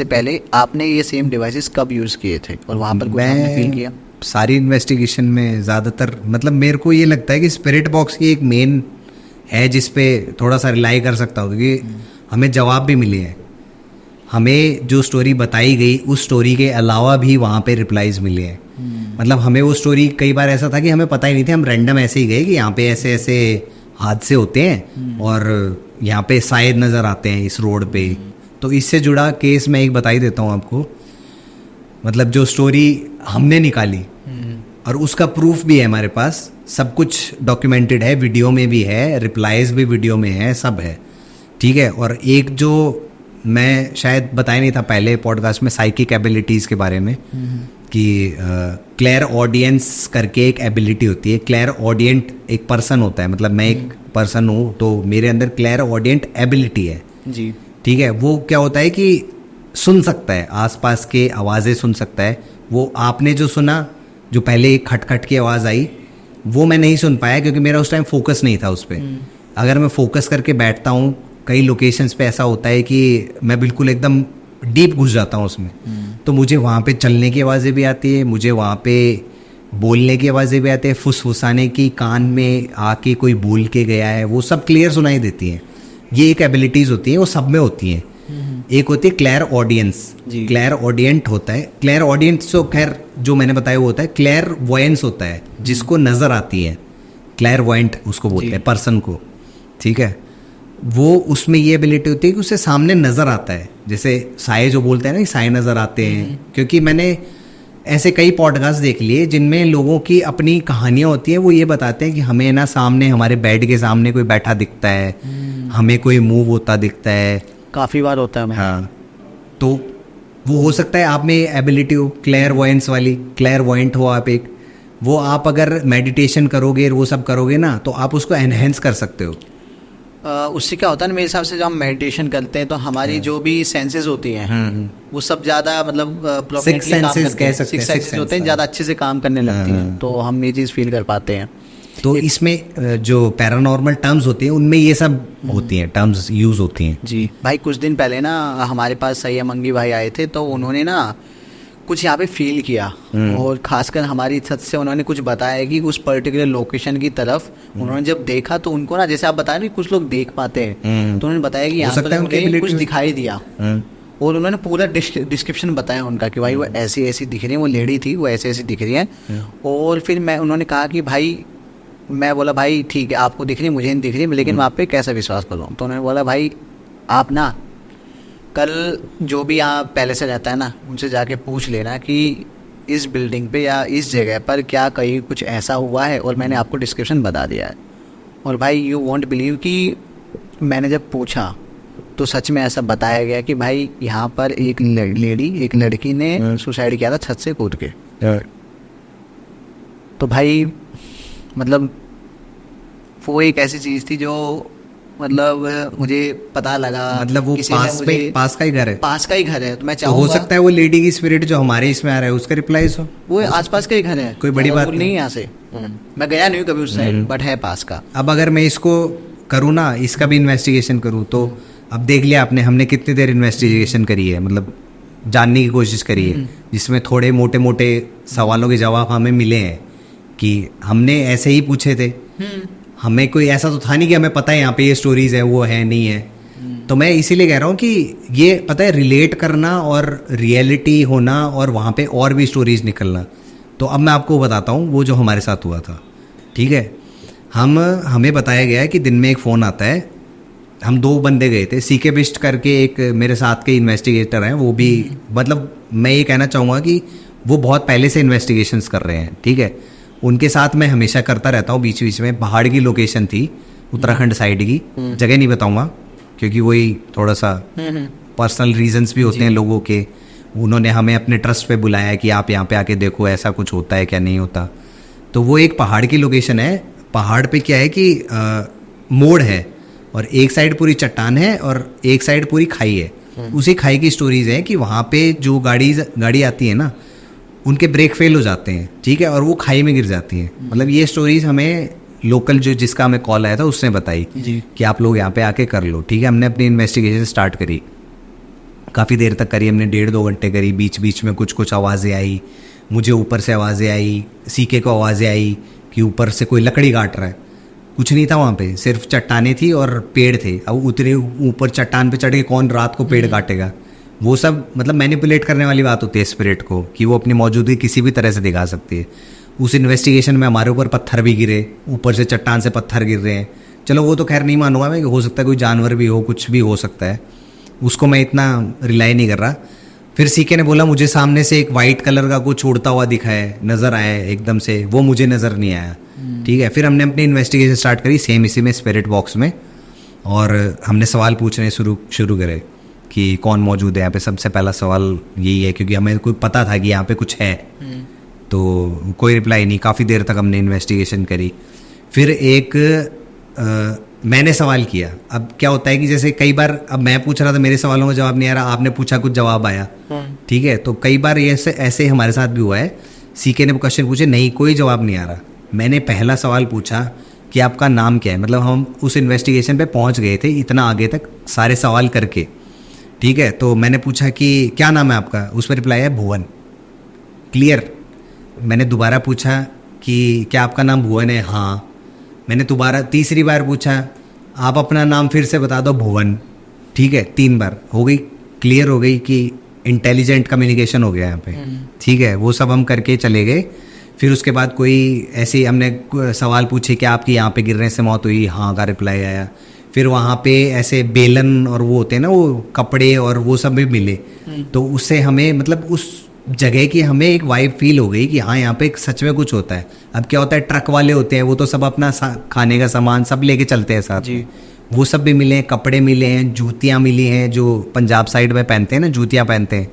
पहले आपने ये सेम डिवाइसेस कब यूज़ किए थे और वहाँ पर कुछ आपने फील किया? सारी इन्वेस्टिगेशन में ज़्यादातर मतलब मेरे को ये लगता है कि स्पिरिट बॉक्स ही एक मेन है जिस पे थोड़ा सा रिलाई कर सकता हूँ, क्योंकि हमें जवाब भी मिले हैं। हमें जो स्टोरी बताई गई उस स्टोरी के अलावा भी वहाँ पे रिप्लाईज मिले हैं। मतलब हमें वो स्टोरी कई बार ऐसा था कि हमें पता ही नहीं था, हम रैंडम ऐसे ही गए कि यहाँ पे ऐसे ऐसे हादसे होते हैं और यहाँ पे शायद नज़र आते हैं इस रोड पे। तो इससे जुड़ा केस मैं एक बता ही देता हूँ आपको। मतलब जो स्टोरी हमने निकाली और उसका प्रूफ भी है हमारे पास, सब कुछ डॉक्यूमेंटेड है, वीडियो में भी है, रिप्लाईज भी वीडियो में है, सब है, ठीक है। और एक जो मैं शायद बताया नहीं था पहले पॉडकास्ट में, साइकिक एबिलिटीज़ के बारे में, कि क्लेयर ऑडियंस करके एक एबिलिटी होती है। क्लेयर ऑडियंट एक पर्सन होता है, मतलब मैं एक पर्सन हूँ तो मेरे अंदर क्लेयर ऑडियंट एबिलिटी है जी, ठीक है। वो क्या होता है कि सुन सकता है, आसपास के आवाज़ें सुन सकता है। वो आपने जो सुना, जो पहले एक खटखट की आवाज़ आई, वो मैं नहीं सुन पाया क्योंकि मेरा उस टाइम फोकस नहीं था उस पर। अगर मैं फोकस करके बैठता हूँ, कई लोकेशंस पे ऐसा होता है कि मैं बिल्कुल एकदम डीप घुस जाता हूँ उसमें, तो मुझे वहाँ पे चलने की आवाज़ें भी आती है, मुझे वहाँ पे बोलने की आवाज़ें भी आती है, फुसफुसाने की, कान में आके कोई बोल के गया है, वो सब क्लियर सुनाई देती हैं। ये एक एबिलिटीज़ होती हैं, वो सब में होती हैं। एक होती है क्लेयर ऑडियंस, क्लेयर ऑडियंट होता है। क्लेयर ऑडियंस तो खैर जो मैंने बताया वो होता है। क्लेयर वॉयंस होता है जिसको नज़र आती है, क्लेयर वॉयंट उसको बोलते हैं पर्सन को, ठीक है। वो उसमें ये एबिलिटी होती है कि उसे सामने नज़र आता है, जैसे साए जो बोलते हैं ना कि साए नज़र आते हैं। क्योंकि मैंने ऐसे कई पॉडकास्ट देख लिए जिनमें लोगों की अपनी कहानियाँ होती हैं। वो ये बताते हैं कि हमें ना सामने, हमारे बेड के सामने कोई बैठा दिखता है, हमें कोई मूव होता दिखता है, काफ़ी बार होता है। हाँ, तो वो हो सकता है आप में एबिलिटी हो क्लेयर वॉयंस वाली, क्लेयर वॉयंट हो आप एक। वो आप अगर मेडिटेशन करोगे, वो सब करोगे ना, तो आप उसको एनहेंस कर सकते हो। उससे क्या होता है ना, मेरे हिसाब से जब हम मेडिटेशन करते हैं तो हमारी जो भी सेंसेस होती हैं वो सब ज़्यादा मतलब सिक्स सेंसेस कह सकते हैं, सिक्स होते हैं, ज़्यादा अच्छे से काम करने लगती हैं, तो हम ये चीज़ फील कर पाते हैं। तो इसमें जो पैरानॉर्मल टर्म्स होती हैं उनमें ये सब होती हैं, टर्म्स यूज होती हैं। जी भाई, कुछ दिन पहले ना हमारे पास सैयद मंगी भाई आए थे, तो उन्होंने ना कुछ यहाँ पे फील किया, और खासकर हमारी छत से उन्होंने कुछ बताया कि उस पर्टिकुलर लोकेशन की तरफ उन्होंने जब देखा तो उनको ना, जैसे आप बताया ना कुछ लोग देख पाते हैं, तो उन्होंने बताया कि यहाँ पर उन्हें कुछ दिखाई दिया, और उन्होंने पूरा डिस्क्रिप्शन बताया उनका कि भाई वो ऐसी ऐसी दिख रही है, वो लेडी थी, वो ऐसी ऐसी दिख रही है। और फिर उन्होंने कहा कि भाई, मैं बोला भाई ठीक है, आपको दिख रही है, मुझे नहीं दिख रही, लेकिन मैं आप पे कैसा विश्वास करूँ? तो उन्होंने बोला भाई आप ना कल जो भी यहाँ पहले से रहता है ना, उनसे जाके पूछ लेना कि इस बिल्डिंग पे या इस जगह पर क्या कहीं कुछ ऐसा हुआ है, और मैंने आपको डिस्क्रिप्शन बता दिया है। और भाई यू वॉन्ट बिलीव कि मैंने जब पूछा तो सच में ऐसा बताया गया कि भाई यहाँ पर एक लड़की ने सुसाइड किया था छत से कूद के। तो भाई मतलब वो एक ऐसी चीज़ थी जो मतलब मुझे पता लगा, मतलब वो पास का ही घर है, पास का ही घर है। तो मैं तो चाहूँगा हो सकता है वो लेडी की स्पिरिट जो हमारे इसमें आ रहा है उसका रिप्लाईज हो, वो आसपास का ही घर है, कोई बड़ी बात नहीं है यहाँ से। मैं गया नहीं कभी उस साइड, बट है पास का। अब अगर मैं इसको करूँ ना, इसका भी इन्वेस्टिगेशन करूँ, तो अब देख लिया आपने, हमने कितनी देर इन्वेस्टिगेशन करी है, मतलब जानने की कोशिश करी है, जिसमें थोड़े मोटे मोटे सवालों के जवाब हमें मिले हैं कि हमने ऐसे ही पूछे थे, हमें कोई ऐसा तो था नहीं कि हमें पता है यहाँ पे ये स्टोरीज है, वो है नहीं है। तो मैं इसीलिए कह रहा हूँ कि ये पता है रिलेट करना और रियलिटी होना और वहाँ पे और भी स्टोरीज निकलना। तो अब मैं आपको बताता हूँ वो जो हमारे साथ हुआ था, ठीक है। हमें बताया गया है कि दिन में एक फ़ोन आता है, हम 2 बंदे गए थे, सीके बिस्ट करके एक मेरे साथ के इन्वेस्टिगेटर हैं, वो भी मतलब मैं ये कहना चाहूँगा कि वो बहुत पहले से इन्वेस्टिगेशंस कर रहे हैं, ठीक है। उनके साथ मैं हमेशा करता रहता हूँ, बीच बीच में। पहाड़ की लोकेशन थी, उत्तराखंड साइड की, जगह नहीं बताऊँगा क्योंकि वही थोड़ा सा पर्सनल रीजंस भी होते हैं लोगों के। उन्होंने हमें अपने ट्रस्ट पे बुलाया कि आप यहाँ पे आके देखो ऐसा कुछ होता है क्या नहीं होता। तो वो एक पहाड़ की लोकेशन है। पहाड़ पे क्या है कि मोड़ है और एक साइड पूरी चट्टान है और एक साइड पूरी खाई है। उसी खाई की स्टोरीज है कि वहाँ पे जो गाड़ी आती है ना, उनके ब्रेक फेल हो जाते हैं, ठीक है, और वो खाई में गिर जाती हैं। मतलब ये स्टोरीज हमें लोकल जो जिसका हमें कॉल आया था उसने बताई कि आप लोग यहाँ पे आके कर लो, ठीक है। हमने अपनी इन्वेस्टिगेशन स्टार्ट करी, काफ़ी देर तक करी हमने, 1.5-2 घंटे करी। बीच बीच में कुछ आवाज़ें आई, मुझे ऊपर से आवाज़ें आई, सीके को आवाज़ें आई कि ऊपर से कोई लकड़ी काट रहा है। कुछ नहीं था वहाँ पे, सिर्फ चट्टानें थी और पेड़ थे। अब उतरे ऊपर चट्टान पे चढ़ के कौन रात को पेड़ काटेगा? वो सब मतलब मैनिपुलेट करने वाली बात होती है स्पिरिट को, कि वो अपनी मौजूदगी किसी भी तरह से दिखा सकती है। उस इन्वेस्टिगेशन में हमारे ऊपर पत्थर भी गिरे, ऊपर से चट्टान से पत्थर गिर रहे हैं। चलो वो तो खैर नहीं मानूंगा मैं कि हो सकता है कोई जानवर भी हो, कुछ भी हो सकता है, उसको मैं इतना रिलाई नहीं कर रहा। फिर सीके ने बोला मुझे सामने से एक वाइट कलर का कुछ उड़ता हुआ दिखा है, नज़र आया है एकदम से, वो मुझे नज़र नहीं आया, ठीक है। फिर हमने अपनी इन्वेस्टिगेशन स्टार्ट करी सेम इसी में, स्पिरिट बॉक्स में, और हमने सवाल पूछने शुरू करे कि कौन मौजूद है यहाँ पे। सबसे पहला सवाल यही है क्योंकि हमें कोई पता था कि यहाँ पे कुछ है। तो कोई रिप्लाई नहीं, काफ़ी देर तक हमने इन्वेस्टिगेशन करी। फिर मैंने सवाल किया। अब क्या होता है कि जैसे कई बार अब मैं पूछ रहा था, मेरे सवालों का जवाब नहीं आ रहा, आपने पूछा कुछ जवाब आया, ठीक है। तो कई बार ये ऐसे हमारे साथ भी हुआ है, सीके ने क्वेश्चन पूछे, नहीं कोई जवाब नहीं आ रहा। मैंने पहला सवाल पूछा कि आपका नाम क्या है, मतलब हम उस इन्वेस्टिगेशन पे पहुंच गए थे इतना आगे तक सारे सवाल करके, ठीक है। तो मैंने पूछा कि क्या नाम है आपका, उस पर रिप्लाई है भुवन, क्लियर। मैंने दोबारा पूछा कि क्या आपका नाम भुवन है, हाँ। मैंने दोबारा तीसरी बार पूछा, आप अपना नाम फिर से बता दो, भुवन, ठीक है। 3 बार हो गई, क्लियर हो गई कि इंटेलिजेंट कम्युनिकेशन हो गया यहाँ पे, ठीक है। वो सब हम करके चले गए। फिर उसके बाद कोई ऐसे हमने सवाल पूछे कि आपकी यहाँ पे गिरने से मौत हुई, हाँ का रिप्लाई आया। फिर वहाँ पे ऐसे बेलन और वो होते हैं ना, वो कपड़े और वो सब भी मिले। तो उससे हमें मतलब उस जगह की हमें एक वाइब फील हो गई कि हाँ यहाँ पे सच में कुछ होता है। अब क्या होता है, ट्रक वाले होते हैं वो तो सब अपना खाने का सामान सब लेके चलते हैं साथ में, वो सब भी मिले हैं, कपड़े मिले हैं, जूतियाँ मिली हैं, जो पंजाब साइड में पहनते हैं ना, जूतियाँ पहनते हैं,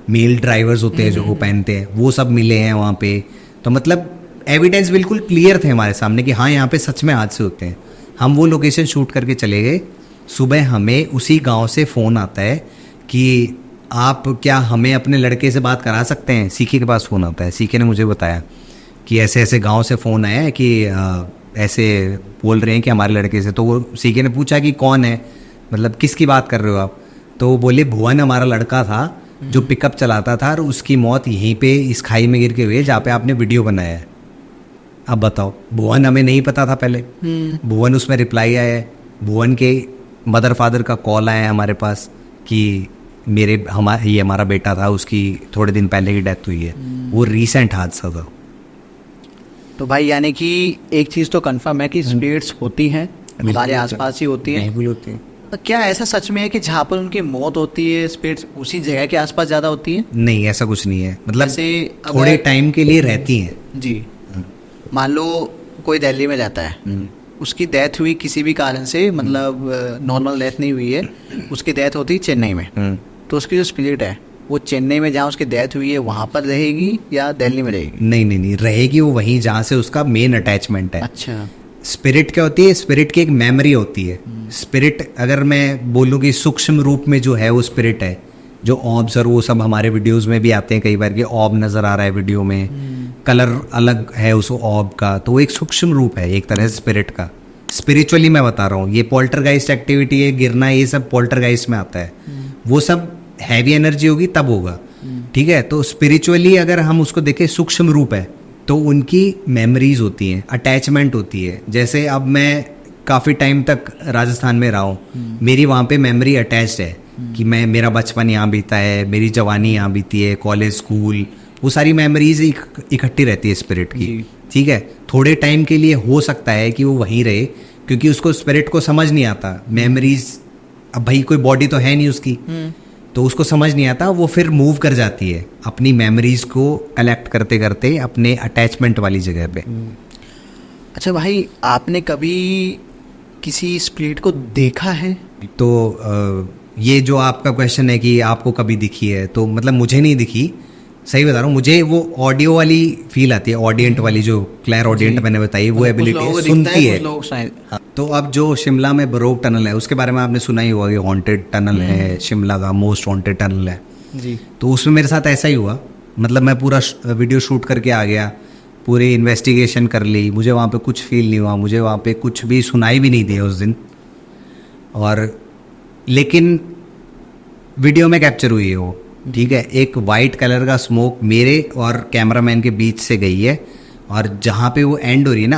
मेल ड्राइवर्स होते हैं जो वो पहनते हैं, वो सब मिले हैं वहाँ पे। तो मतलब एविडेंस बिल्कुल क्लियर थे हमारे सामने कि हाँ यहाँ पे सच में हादसे होते हैं। हम वो लोकेशन शूट करके चले गए। सुबह हमें उसी गांव से फ़ोन आता है कि आप क्या हमें अपने लड़के से बात करा सकते हैं। सीके के पास फ़ोन आता है, सीके ने मुझे बताया कि ऐसे ऐसे गांव से फ़ोन आया है कि ऐसे बोल रहे हैं कि हमारे लड़के से। तो वो सीके ने पूछा कि कौन है, मतलब किसकी बात कर रहे हो आप। तो वो बोले भुवन हमारा लड़का था जो पिकअप चलाता था और उसकी मौत यहीं पे इस खाई में गिर के हुई है जहाँ पे आपने वीडियो बनाया है। अब बताओ, भुवन हमें नहीं पता था पहले, भुवन उसमें रिप्लाई आया है, भुवन के मदर फादर का कॉल आया है हमारे पास कि ये हमारा बेटा था, उसकी थोड़े दिन पहले ही डेथ हुई है। वो रीसेंट हादसा था। तो भाई यानी कि एक चीज़ तो कंफर्म है कि स्पिरिट्स होती हैं, हमारे आसपास ही होती हैं। होती है। तो क्या ऐसा सच में है कि जहाँ पर उनकी मौत होती है स्पिरिट्स उसी जगह के आसपास ज़्यादा होती है? नहीं, ऐसा कुछ नहीं है। मतलब जैसे थोड़े टाइम के लिए रहती हैं जी। मान लो कोई दिल्ली में रहता है, उसकी डेथ हुई किसी भी कारण से, मतलब नॉर्मल डेथ नहीं हुई है, उसकी डेथ होती है चेन्नई में, तो उसकी जो स्पिरिट है वो चेन्नई में जहाँ उसकी डेथ हुई है वहाँ पर रहेगी या दिल्ली में रहेगी? नहीं, रहेगी वो वहीं जहाँ से उसका मेन अटैचमेंट है। अच्छा। स्पिरिट क्या होती है? स्पिरिट की एक मेमोरी होती है। स्पिरिट अगर मैं बोलूँ कि सूक्ष्म रूप में जो है वो स्पिरिट है, जो ऑब्स और वो सब हमारे वीडियोस में भी आते हैं कई बार कि ऑब नज़र आ रहा है वीडियो में, कलर अलग है उस ऑब का, तो वो एक सूक्ष्म रूप है एक तरह से स्पिरिट का, स्पिरिचुअली मैं बता रहा हूँ, ये पोल्टरगाइस्ट एक्टिविटी है, गिरना ये सब पोल्टरगाइस्ट में आता है। वो सब हैवी एनर्जी होगी तब होगा, ठीक है। तो स्पिरिचुअली अगर हम उसको देखें, सूक्ष्म रूप है, तो उनकी मेमोरीज होती हैं, अटैचमेंट होती है। जैसे अब मैं काफ़ी टाइम तक राजस्थान में रहा हूँ, मेरी वहाँ पे मेमोरी अटैच्ड है कि मैं, मेरा बचपन यहाँ बीता है, मेरी जवानी यहाँ बीती है, कॉलेज स्कूल, वो सारी मेमोरीज इकट्ठी रहती है स्पिरिट की, ठीक है। थोड़े टाइम के लिए हो सकता है कि वो वहीं रहे, क्योंकि उसको स्पिरिट को समझ नहीं आता मेमोरीज, अब भाई कोई बॉडी तो है नहीं उसकी, तो उसको समझ नहीं आता, वो फिर मूव कर जाती है अपनी मेमोरीज को कलेक्ट करते करते अपने अटैचमेंट वाली जगह पे। अच्छा भाई, आपने कभी किसी स्पिरिट को देखा है? तो ये जो आपका क्वेश्चन है कि आपको कभी दिखी है, तो मतलब मुझे नहीं दिखी, सही बता रहा हूँ। मुझे वो ऑडियो वाली फील आती है, ऑडियंट वाली, जो क्लियर ऑडियंट मैंने बताई, वो एबिलिटी सुनती है। हाँ, तो अब जो शिमला में बरोक टनल है, उसके बारे में आपने सुना ही होगा कि हॉन्टेड टनल है, शिमला का मोस्ट हॉन्टेड टनल है जी। तो उसमें मेरे साथ ऐसा ही हुआ, मतलब मैं पूरा वीडियो शूट करके आ गया, पूरी इन्वेस्टिगेशन कर ली, मुझे वहाँ पे कुछ फील नहीं हुआ, मुझे वहाँ पे कुछ भी सुनाई भी नहीं दिया उस दिन, और लेकिन वीडियो में कैप्चर हुई है वो, ठीक है। एक वाइट कलर का स्मोक मेरे और कैमरामैन के बीच से गई है, और जहाँ पे वो एंड हो रही है ना,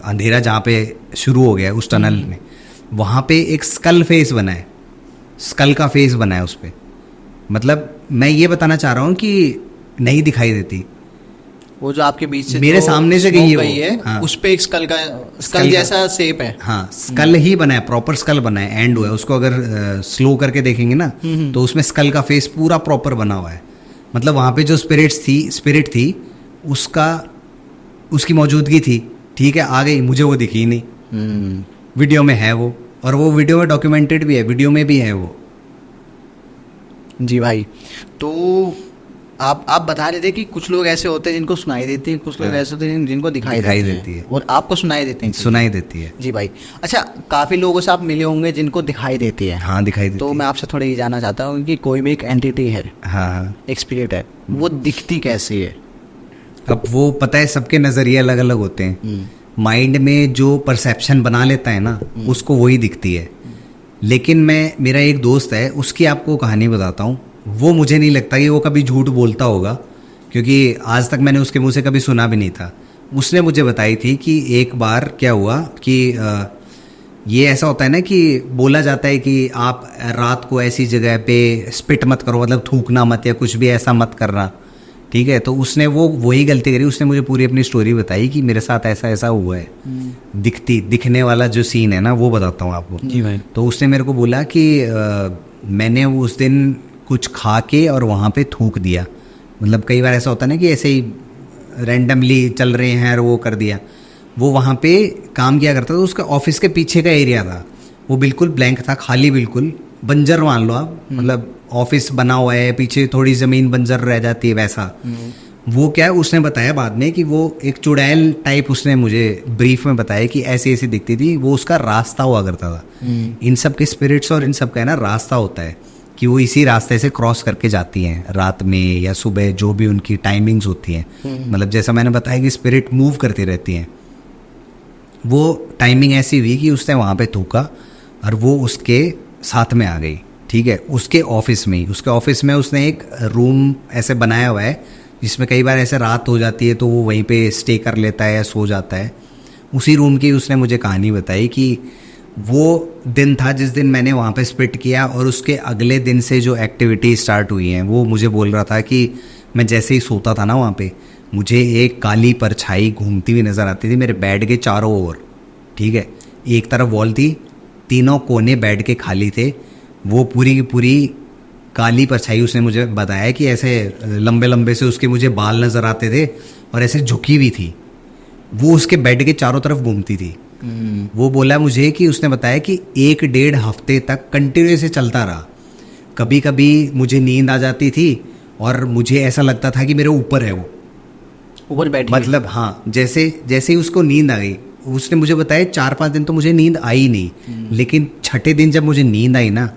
अंधेरा जहाँ पे शुरू हो गया है उस टनल में, वहाँ पे एक स्कल फेस बना है, स्कल का फेस बना है उस पर। मतलब मैं ये बताना चाह रहा हूँ कि नहीं दिखाई देती, वो जो आपके बीच से मेरे सामने से गई है, हाँ, उस पे एक स्कल जैसा शेप है। हाँ, स्कल ही बना है, प्रॉपर स्कल बना है, एंड हुआ है उसको। अगर स्लो करके देखेंगे ना, तो उसमें स्कल का फेस पूरा प्रॉपर बना हुआ है। मतलब वहाँ पे जो स्पिरिट थी उसकी मौजूदगी थी, ठीक है। आ गई, मुझे वो दिखी ही नहीं। वीडियो में है वो, और वो वीडियो में डॉक्यूमेंटेड भी है, वीडियो में भी है वो। जी भाई, तो आप बता रहे थे कि कुछ लोग ऐसे होते हैं जिनको सुनाई देती है, कुछ लोग ऐसे होते हैं जिनको दिखाई देती है, और आपको सुनाई देते हैं? सुनाई देती है जी भाई। अच्छा, काफ़ी लोगों से आप मिले होंगे जिनको दिखाई देती है। हाँ, दिखाई देती तो है। मैं आपसे थोड़ा ये जानना चाहता हूँ कि कोई भी एक एंटिटी है, हाँ, एक स्पिरिट है, वो दिखती कैसी है? अब वो पता है, सबके नज़रिए अलग अलग होते हैं। माइंड में जो परसेप्शन बना लेता है ना, उसको वही दिखती है। लेकिन मेरा एक दोस्त है, उसकी आपको कहानी बताता हूँ। वो मुझे नहीं लगता कि वो कभी झूठ बोलता होगा, क्योंकि आज तक मैंने उसके मुंह से कभी सुना भी नहीं था। उसने मुझे बताई थी कि एक बार क्या हुआ कि ये ऐसा होता है ना कि बोला जाता है कि आप रात को ऐसी जगह पे स्पिट मत करो, मतलब थूकना मत या कुछ भी ऐसा मत करना, ठीक है। तो उसने वही गलती करी। उसने मुझे पूरी अपनी स्टोरी बताई कि मेरे साथ ऐसा ऐसा हुआ है। दिखने वाला जो सीन है ना, वो बताता हूँ आपको जी भाई। तो उसने मेरे को बोला कि मैंने उस दिन कुछ खा के और वहाँ पे थूक दिया। मतलब कई बार ऐसा होता है ना कि ऐसे ही रैंडमली चल रहे हैं और वो कर दिया। वो वहाँ पे काम किया करता था, उसका ऑफिस के पीछे का एरिया था, वो बिल्कुल ब्लैंक था, खाली, बिल्कुल बंजर मान लो आप। मतलब ऑफिस बना हुआ है, पीछे थोड़ी ज़मीन बंजर रह जाती है, वैसा। वो क्या है, उसने बताया बाद में कि वो एक चुड़ैल टाइप, उसने मुझे ब्रीफ में बताया कि ऐसी ऐसी दिखती थी। वो उसका रास्ता हुआ करता था। इन सब के स्पिरिट्स और इन सब का है ना रास्ता होता है कि वो इसी रास्ते से क्रॉस करके जाती हैं रात में या सुबह, जो भी उनकी टाइमिंग्स होती हैं। मतलब जैसा मैंने बताया कि स्पिरिट मूव करती रहती हैं, वो टाइमिंग ऐसी हुई कि उसने वहाँ पे थूका और वो उसके साथ में आ गई, ठीक है। उसके ऑफिस में उसने एक रूम ऐसे बनाया हुआ है जिसमें कई बार ऐसे रात हो जाती है तो वो वहीं पे स्टे कर लेता है या सो जाता है। उसी रूम की उसने मुझे कहानी बताई कि वो दिन था जिस दिन मैंने वहाँ पे स्पिट किया, और उसके अगले दिन से जो एक्टिविटी स्टार्ट हुई हैं, वो मुझे बोल रहा था कि मैं जैसे ही सोता था ना वहाँ पे, मुझे एक काली परछाई घूमती हुई नज़र आती थी मेरे बेड के चारों ओर, ठीक है। एक तरफ वॉल थी, तीनों कोने बेड के खाली थे। वो पूरी की पूरी काली परछाई, उसने मुझे बताया कि ऐसे लंबे लंबे से उसके मुझे बाल नज़र आते थे और ऐसे झुकी हुई थी। वो उसके बेड के चारों तरफ घूमती थी। वो बोला मुझे कि उसने बताया कि 1-1.5 हफ्ते तक कंटिन्यू से चलता रहा। कभी कभी मुझे नींद आ जाती थी और मुझे ऐसा लगता था कि मेरे ऊपर है, वो ऊपर बैठी, मतलब हाँ, जैसे ही उसको नींद आ गई। उसने मुझे बताया 4-5 दिन तो मुझे नींद आई नहीं, लेकिन छठे दिन जब मुझे नींद आई ना,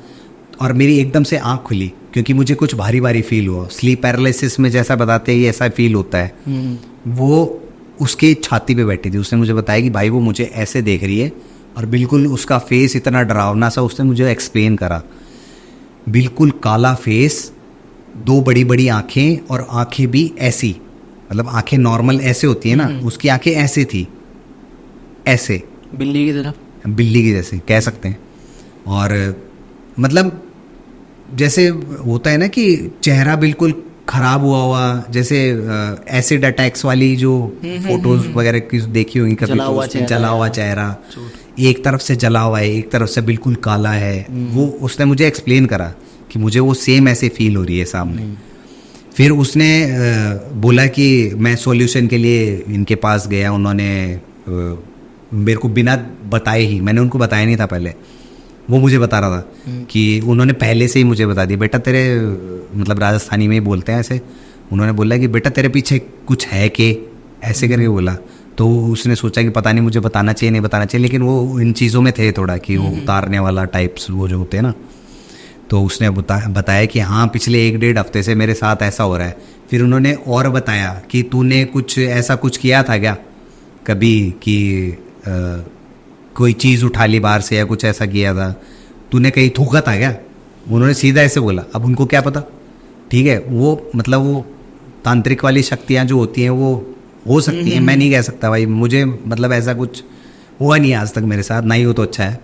और मेरी एकदम से आँख खुली, क्योंकि मुझे कुछ भारी भारी फील हुआ। स्लीप पैरालिसिस में जैसा बताते हैं ये ऐसा फील होता है। वो उसके छाती पे बैठी थी। उसने मुझे बताया कि भाई वो मुझे ऐसे देख रही है और बिल्कुल उसका फेस इतना डरावना सा, उसने मुझे एक्सप्लेन करा। बिल्कुल काला फेस, 2 बड़ी बड़ी आंखें और आंखें भी ऐसी, मतलब आंखें नॉर्मल ऐसे होती है ना, उसकी आंखें ऐसे थी, ऐसे बिल्ली की तरफ, बिल्ली की जैसे कह सकते हैं। और मतलब जैसे होता है ना कि चेहरा बिल्कुल खराब हुआ हुआ, जैसे एसिड अटैक्स वाली जो फोटोज वगैरह की देखी होंगी कभी, जला तो हुआ उसमें चेहरा, जला हुआ चेहरा, एक तरफ से जला हुआ है, एक तरफ से बिल्कुल काला है। वो उसने मुझे एक्सप्लेन करा कि मुझे वो सेम ऐसे फील हो रही है सामने। फिर उसने बोला कि मैं सॉल्यूशन के लिए इनके पास गया। उन्होंने मेरे को बिना बताए ही, मैंने उनको बताया नहीं था पहले, वो मुझे बता रहा था कि उन्होंने पहले से ही मुझे बता दिया, बेटा तेरे, मतलब राजस्थानी में ही बोलते हैं ऐसे, उन्होंने बोला कि बेटा तेरे पीछे कुछ है के, ऐसे करके बोला। तो उसने सोचा कि पता नहीं मुझे बताना चाहिए नहीं बताना चाहिए, लेकिन वो इन चीज़ों में थे थोड़ा कि वो उतारने वाला टाइप्स वो जो होते हैं ना। तो उसने बताया कि हाँ पिछले 1-1.5 हफ्ते से मेरे साथ ऐसा हो रहा है। फिर उन्होंने और बताया कि तूने कुछ ऐसा कुछ किया था क्या कभी कि कोई चीज़ उठा ली बाहर से या कुछ ऐसा किया था, तूने कहीं थूका था क्या। उन्होंने सीधा ऐसे बोला। अब उनको क्या पता, ठीक है, वो मतलब वो तांत्रिक वाली शक्तियाँ जो होती हैं वो हो सकती हैं, मैं नहीं कह सकता भाई, मुझे मतलब ऐसा कुछ हुआ नहीं आज तक मेरे साथ, ना ही हो तो अच्छा है।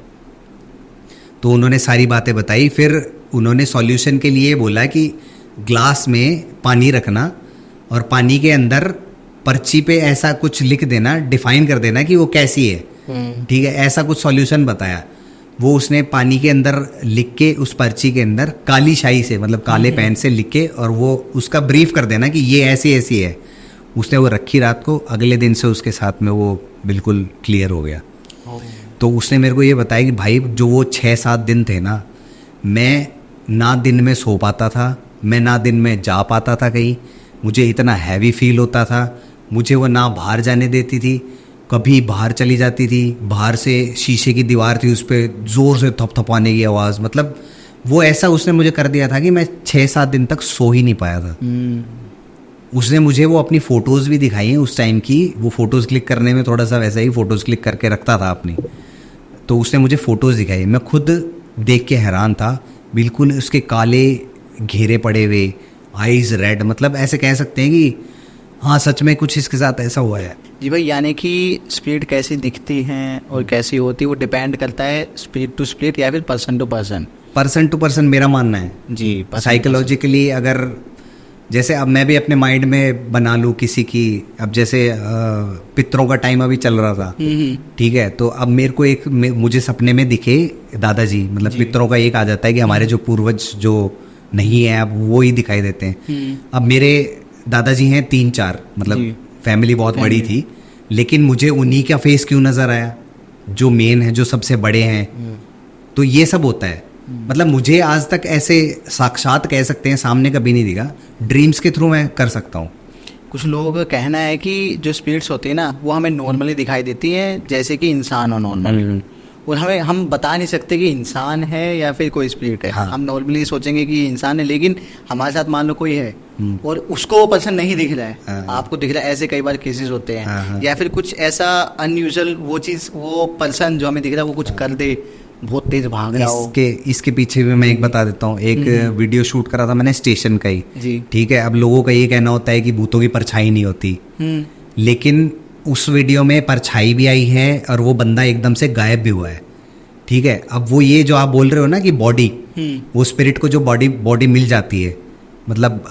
तो उन्होंने सारी बातें बताई। फिर उन्होंने सॉल्यूशन के लिए बोला कि ग्लास में पानी रखना और पानी के अंदर पर्ची पे ऐसा कुछ लिख देना, डिफाइन कर देना कि वो कैसी है, ठीक है, ऐसा कुछ सॉल्यूशन बताया। वो उसने पानी के अंदर लिख के उस पर्ची के अंदर काली शाई से, मतलब काले पेन से लिख के, और वो उसका ब्रीफ कर देना कि ये ऐसी ऐसी है। उसने वो रखी रात को, अगले दिन से उसके साथ में वो बिल्कुल क्लियर हो गया। तो उसने मेरे को ये बताया कि भाई जो वो 6-7 दिन थे ना, मैं ना दिन में सो पाता था, मैं ना दिन में जा पाता था कहीं, मुझे इतना हैवी फील होता था, मुझे वो ना बाहर जाने देती थी, कभी बाहर चली जाती थी, बाहर से शीशे की दीवार थी उस पर ज़ोर से थपथपाने की आवाज़, मतलब वो ऐसा उसने मुझे कर दिया था कि मैं 6-7 दिन तक सो ही नहीं पाया था। उसने मुझे वो अपनी फ़ोटोज़ भी दिखाई हैं उस टाइम की, वो फ़ोटोज़ क्लिक करने में थोड़ा सा वैसा ही फ़ोटोज़ क्लिक करके रखता था अपनी, तो उसने मुझे फ़ोटोज़ दिखाई, मैं खुद देख के हैरान था। बिल्कुल उसके काले घेरे पड़े हुए, आइज़ रेड, मतलब ऐसे कह सकते हैं कि हाँ सच में कुछ इसके साथ ऐसा हुआ है। जी भाई, यानी कि स्पिरिट कैसी दिखती हैं और कैसी होती है वो डिपेंड करता है स्पिरिट टू स्पिरिट या फिर person to person. Person to person मेरा मानना है जी, साइकोलॉजिकली। अगर जैसे अब मैं भी अपने माइंड में बना लूँ किसी की, अब जैसे पितरों का टाइम अभी चल रहा था, ठीक है, तो अब मेरे को एक मुझे सपने में दिखे दादाजी, मतलब पितरों का एक आ जाता है कि हमारे जो पूर्वज जो नहीं है अब वो ही दिखाई देते हैं। अब मेरे दादाजी हैं 3-4, मतलब फैमिली बहुत बड़ी थी, लेकिन मुझे उन्हीं का फेस क्यों नजर आया जो मेन है, जो सबसे बड़े हैं। तो ये सब होता है, मतलब मुझे आज तक ऐसे साक्षात कह सकते हैं सामने कभी नहीं दिखा, ड्रीम्स के थ्रू मैं कर सकता हूँ। कुछ लोगों का कहना है कि जो स्पिरिट्स होती है ना वो हमें नॉर्मली दिखाई देती हैं जैसे कि इंसान हो नॉर्मल, और हम बता नहीं सकते कि इंसान है या फिर कोई स्पिरिट है। हाँ। हम नॉर्मली सोचेंगे कि इंसान है, लेकिन हमारे साथ मान लो कोई है और उसको वो पर्सन नहीं दिख रहा है, हाँ। आपको दिख रहा है, ऐसे कई बार केसेस होते हैं। हाँ। या फिर कुछ ऐसा अनयूजुअल वो चीज़, वो पर्सन जो हमें दिख रहा है वो कुछ कर दे, बहुत तेज भाग रहा हो। इसके पीछे भी मैं एक बता देता हूँ। एक वीडियो शूट करा था मैंने स्टेशन का ही, जी, ठीक है। अब लोगों का ये कहना होता है कि भूतों की परछाई नहीं होती, लेकिन उस वीडियो में परछाई भी आई है और वो बंदा एकदम से गायब भी हुआ है, ठीक है। अब वो ये जो आप बोल रहे हो ना कि बॉडी, वो स्पिरिट को जो बॉडी मिल जाती है, मतलब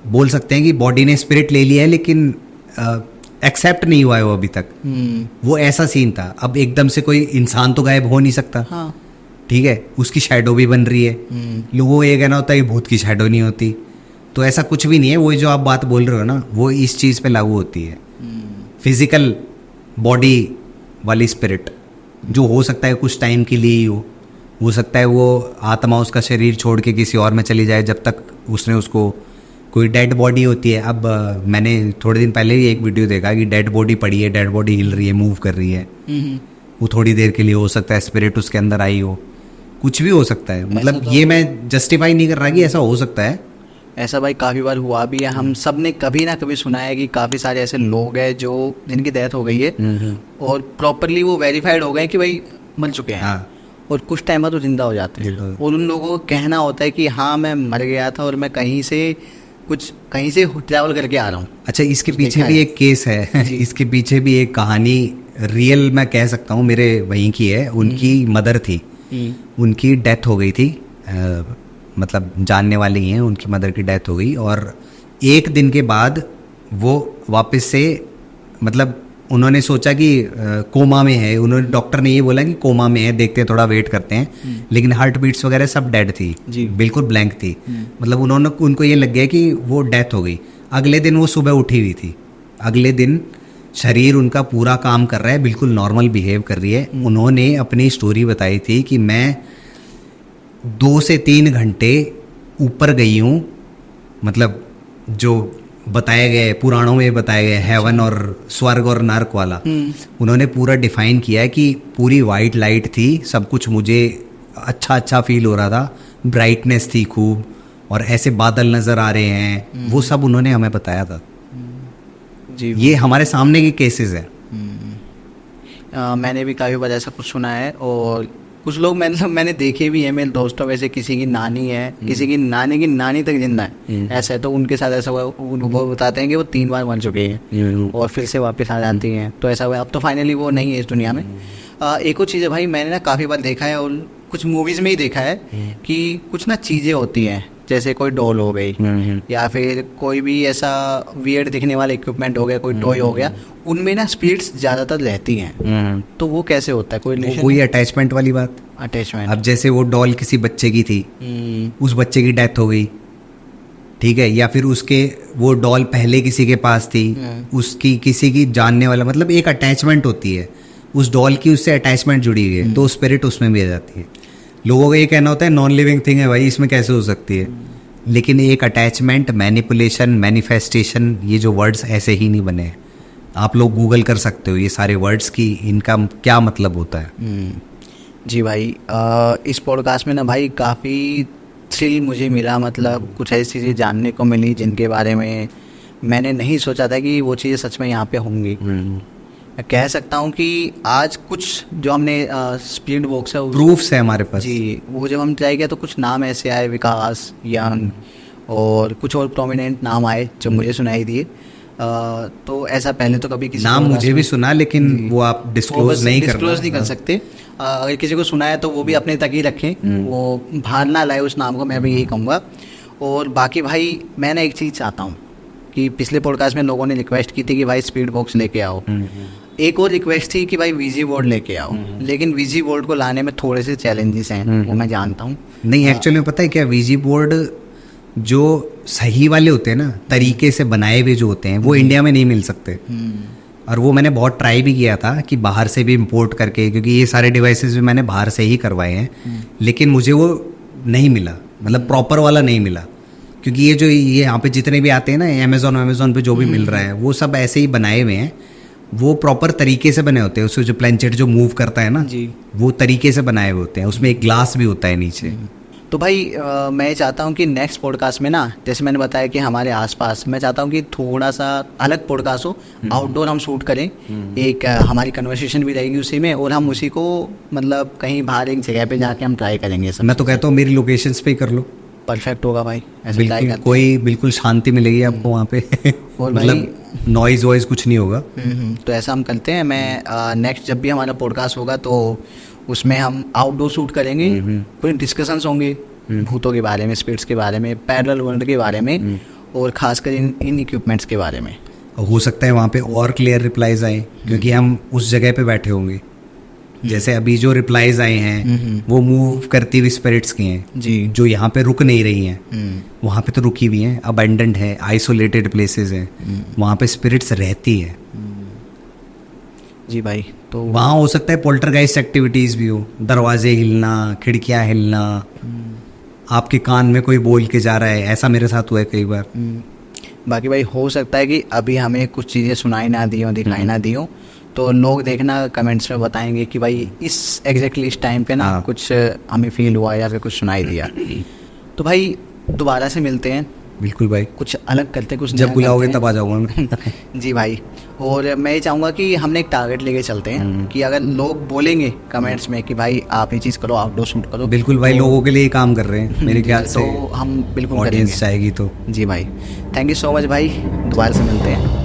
बोल सकते हैं कि बॉडी ने स्पिरिट ले लिया है लेकिन एक्सेप्ट नहीं हुआ है वो अभी तक। वो ऐसा सीन था। अब एकदम से कोई इंसान तो गायब हो नहीं सकता, हाँ, ठीक है, उसकी शैडो भी बन रही है। लोगों को ये कहना होता है कि भूत की शैडो नहीं होती, तो ऐसा कुछ भी नहीं है। वो जो आप बात बोल रहे हो ना वो इस चीज़ पे लागू होती है। फिजिकल बॉडी वाली स्पिरिट जो हो सकता है कुछ टाइम के लिए ही हो सकता है वो आत्मा उसका शरीर छोड़ के किसी और में चली जाए जब तक उसने उसको, कोई डेड बॉडी होती है। अब मैंने थोड़े दिन पहले ही एक वीडियो देखा कि डेड बॉडी पड़ी है, डेड बॉडी हिल रही है, मूव कर रही है, वो थोड़ी देर के लिए हो सकता है स्पिरिट उसके अंदर आई हो, कुछ भी हो सकता है। मतलब ये मैं जस्टिफाई नहीं कर रहा कि ऐसा हो सकता है, ऐसा भाई काफ़ी बार हुआ भी है, हम सब ने कभी ना कभी सुना है कि काफ़ी सारे ऐसे लोग हैं जो जिनकी डेथ हो गई है और प्रॉपरली वो वेरीफाइड हो गए कि भाई मर चुके हैं। हाँ। और कुछ टाइम बाद वो जिंदा हो जाते हैं और उन लोगों को कहना होता है कि हाँ मैं मर गया था और मैं कहीं से ट्रैवल करके आ रहा हूँ। अच्छा, इसके पीछे भी एक केस है इसके पीछे भी एक कहानी रियल मैं कह सकता हूँ, मेरे वहीं की है। उनकी मदर थी, उनकी डेथ हो गई थी, मतलब जानने वाले ही हैं, उनकी मदर की डेथ हो गई और एक दिन के बाद वो वापस से, मतलब उन्होंने सोचा कि कोमा में है, उन्होंने डॉक्टर ने ये बोला कि कोमा में है, देखते हैं थोड़ा वेट करते हैं, लेकिन हार्ट बीट्स वगैरह सब डेड थी, बिल्कुल ब्लैंक थी। मतलब उनको ये लग गया कि वो डेथ हो गई। अगले दिन वो सुबह उठी हुई थी, अगले दिन शरीर उनका पूरा काम कर रहा है, बिल्कुल नॉर्मल बिहेव कर रही है। उन्होंने अपनी स्टोरी बताई थी कि मैं 2 से 3 घंटे ऊपर गई हूँ, मतलब जो बताए गए पुराणों में बताए गए हेवन और स्वर्ग और नर्क वाला, उन्होंने पूरा डिफाइन किया है कि पूरी वाइट लाइट थी, सब कुछ मुझे अच्छा फील हो रहा था, ब्राइटनेस थी खूब और ऐसे बादल नज़र आ रहे हैं, वो सब उन्होंने हमें बताया था जी। ये हमारे सामने के केसेस हैं। मैंने भी काफ़ी बार ऐसा कुछ सुना है और कुछ लोग मैंने देखे भी हैं, मेरे दोस्तों में से किसी की नानी है, किसी की नानी तक जिंदा है, ऐसा है। तो उनके साथ ऐसा हुआ, वो बताते हैं कि वो 3 बार मर चुके हैं और फिर से वापस आ जाती हैं। तो ऐसा हुआ, अब तो फाइनली वो नहीं है इस दुनिया में। एक और चीज़ है भाई, मैंने ना काफ़ी बार देखा है और कुछ मूवीज़ में ही देखा है कि कुछ ना चीज़ें होती हैं, जैसे कोई डॉल हो गई या फिर कोई भी ऐसा वियर्ड दिखने वाला इक्विपमेंट हो गया, कोई टॉय हो गया, उनमें ना स्पिरिट्स ज़्यादातर रहती हैं। तो वो कैसे होता है, कोई वही अटैचमेंट वाली बात, अटैचमेंट। अब जैसे वो डॉल किसी बच्चे की थी, उस बच्चे की डेथ हो गई, ठीक है, या फिर उसके वो डॉल पहले किसी के पास थी, उसकी किसी की जानने वाला, मतलब एक अटैचमेंट होती है उस डॉल की, उससे अटैचमेंट जुड़ी हुई है, तो स्पिरिट उसमें भी आ जाती है। लोगों का ये कहना होता है नॉन लिविंग थिंग है भाई, इसमें कैसे हो सकती है, लेकिन एक अटैचमेंट, मैनिपुलेशन, मैनिफेस्टेशन, ये जो वर्ड्स ऐसे ही नहीं बने हैं। आप लोग गूगल कर सकते हो ये सारे वर्ड्स की इनका क्या मतलब होता है। जी भाई, इस पॉडकास्ट में ना भाई काफ़ी थ्रिल मुझे मिला, मतलब कुछ ऐसी चीज़ें जानने को मिली जिनके बारे में मैंने नहीं सोचा था कि वो चीज़ें सच में यहाँ पे होंगी। मैं कह सकता हूँ कि आज कुछ जो हमने स्पीड बॉक्स है, प्रूफ्स है हमारे पास जी, वो जब हम ट्राई किया तो कुछ नाम ऐसे आए, विकास, यंग और कुछ और प्रोमिनेंट नाम आए जो मुझे सुनाई दिए। तो ऐसा पहले तो कभी किसी नाम मुझे भी सुना, लेकिन वो आप डिस्क्लोज नहीं कर सकते। अगर किसी को सुना है तो वो भी अपने तक ही रखें, वो बाहर ना लाए उस नाम को, मैं भी यही कहूँगा। और बाकी भाई मैं ना एक चीज़ चाहता हूँ कि पिछले पॉडकास्ट में लोगों ने रिक्वेस्ट की थी कि भाई स्पीड बॉक्स लेके आओ, एक और रिक्वेस्ट थी कि भाई वीजी बोर्ड लेके आओ, लेकिन वीजी बोर्ड को लाने में थोड़े से चैलेंजेस हैं, वो मैं जानता हूँ। नहीं, एक्चुअली में पता है क्या, वीजी बोर्ड जो सही वाले होते हैं ना, तरीके से बनाए हुए जो होते हैं, वो इंडिया में नहीं मिल सकते। और वो मैंने बहुत ट्राई भी किया था कि बाहर से भी इंपोर्ट करके, क्योंकि ये सारे डिवाइसेस भी मैंने बाहर से ही करवाए हैं, लेकिन मुझे वो नहीं मिला, मतलब प्रॉपर वाला नहीं मिला। क्योंकि ये यहाँ पे जितने भी आते हैं ना, अमेजोन पे जो भी मिल रहा है, वो सब ऐसे ही बनाए हुए हैं, वो प्रॉपर तरीके से बने होते हैं। उसमें जो प्लेनचेट जो मूव करता है ना जी, वो तरीके से बनाए हुए होते हैं, उसमें एक ग्लास भी होता है नीचे। तो भाई मैं चाहता हूँ कि नेक्स्ट पॉडकास्ट में ना, जैसे मैंने बताया कि हमारे आसपास, मैं चाहता हूँ कि थोड़ा सा अलग पॉडकास्ट हो, आउटडोर हम शूट करें, एक हमारी कन्वर्सेशन भी रहेगी उसी में, और हम उसी को मतलब कहीं बाहर एक जगह पे जाके हम ट्राई करेंगे। मैं तो कहता हूँ मेरी लोकेशंस पे ही कर लो, परफेक्ट होगा भाई, ऐसे ट्राई करते, कोई बिल्कुल शांति मिलेगी आपको वहाँ पे और मतलब नॉइज वॉइस कुछ नहीं होगा। तो ऐसा हम करते हैं। मैं नेक्स्ट जब भी हमारा पॉडकास्ट होगा तो उसमें हम आउटडोर शूट करेंगे, कोई डिस्कशंस होंगे भूतों के बारे में, स्पिरिट्स के बारे में, पैरेलल वर्ल्ड के बारे में, और खासकर इन इक्विपमेंट्स के बारे में। हो सकता है वहाँ पे और क्लियर रिप्लाईज आए, क्योंकि हम उस जगह पे बैठे होंगे। जैसे अभी जो रिप्लाईज आए हैं वो मूव करती हुई स्पिरिट्स की हैं जी, जो यहाँ पे रुक नहीं रही हैं, वहाँ पे तो रुकी हुई हैं, अबैंडन्ड है, आइसोलेटेड प्लेसेस हैं, वहाँ पे स्पिरिट्स रहती है जी भाई। तो वहाँ हो सकता है पोल्टरगाइस्ट एक्टिविटीज़ भी हो, दरवाजे हिलना, खिड़कियाँ हिलना, आपके कान में कोई बोल के जा रहा है, ऐसा मेरे साथ हुआ है कई बार। बाकी भाई हो सकता है कि अभी हमें कुछ चीज़ें सुनाई ना दी हो, दिखाई ना दी हो, तो लोग देखना कमेंट्स में बताएंगे कि भाई इस एग्जैक्टली इस टाइम पे ना कुछ हमें फील हुआ या फिर कुछ सुनाई दिया। तो भाई दोबारा से मिलते हैं बिल्कुल भाई, कुछ अलग करते, कुछ जब नया बुलाओगे करते तब आ जाऊंगा मैं। हैं। जी भाई, और मैं ये चाहूँगा कि हमने एक टारगेट लेके चलते हैं कि अगर लोग बोलेंगे कमेंट्स में कि भाई आप ये चीज़ करो, आउटडोर शूट करो, बिल्कुल भाई, तो- लोगों के लिए ही काम कर रहे हैं मेरे ख्याल से, तो हम बिल्कुल ऑडियंस करेंगे। चाहेगी तो। जी भाई, थैंक यू सो मच भाई, दोबारा से मिलते हैं।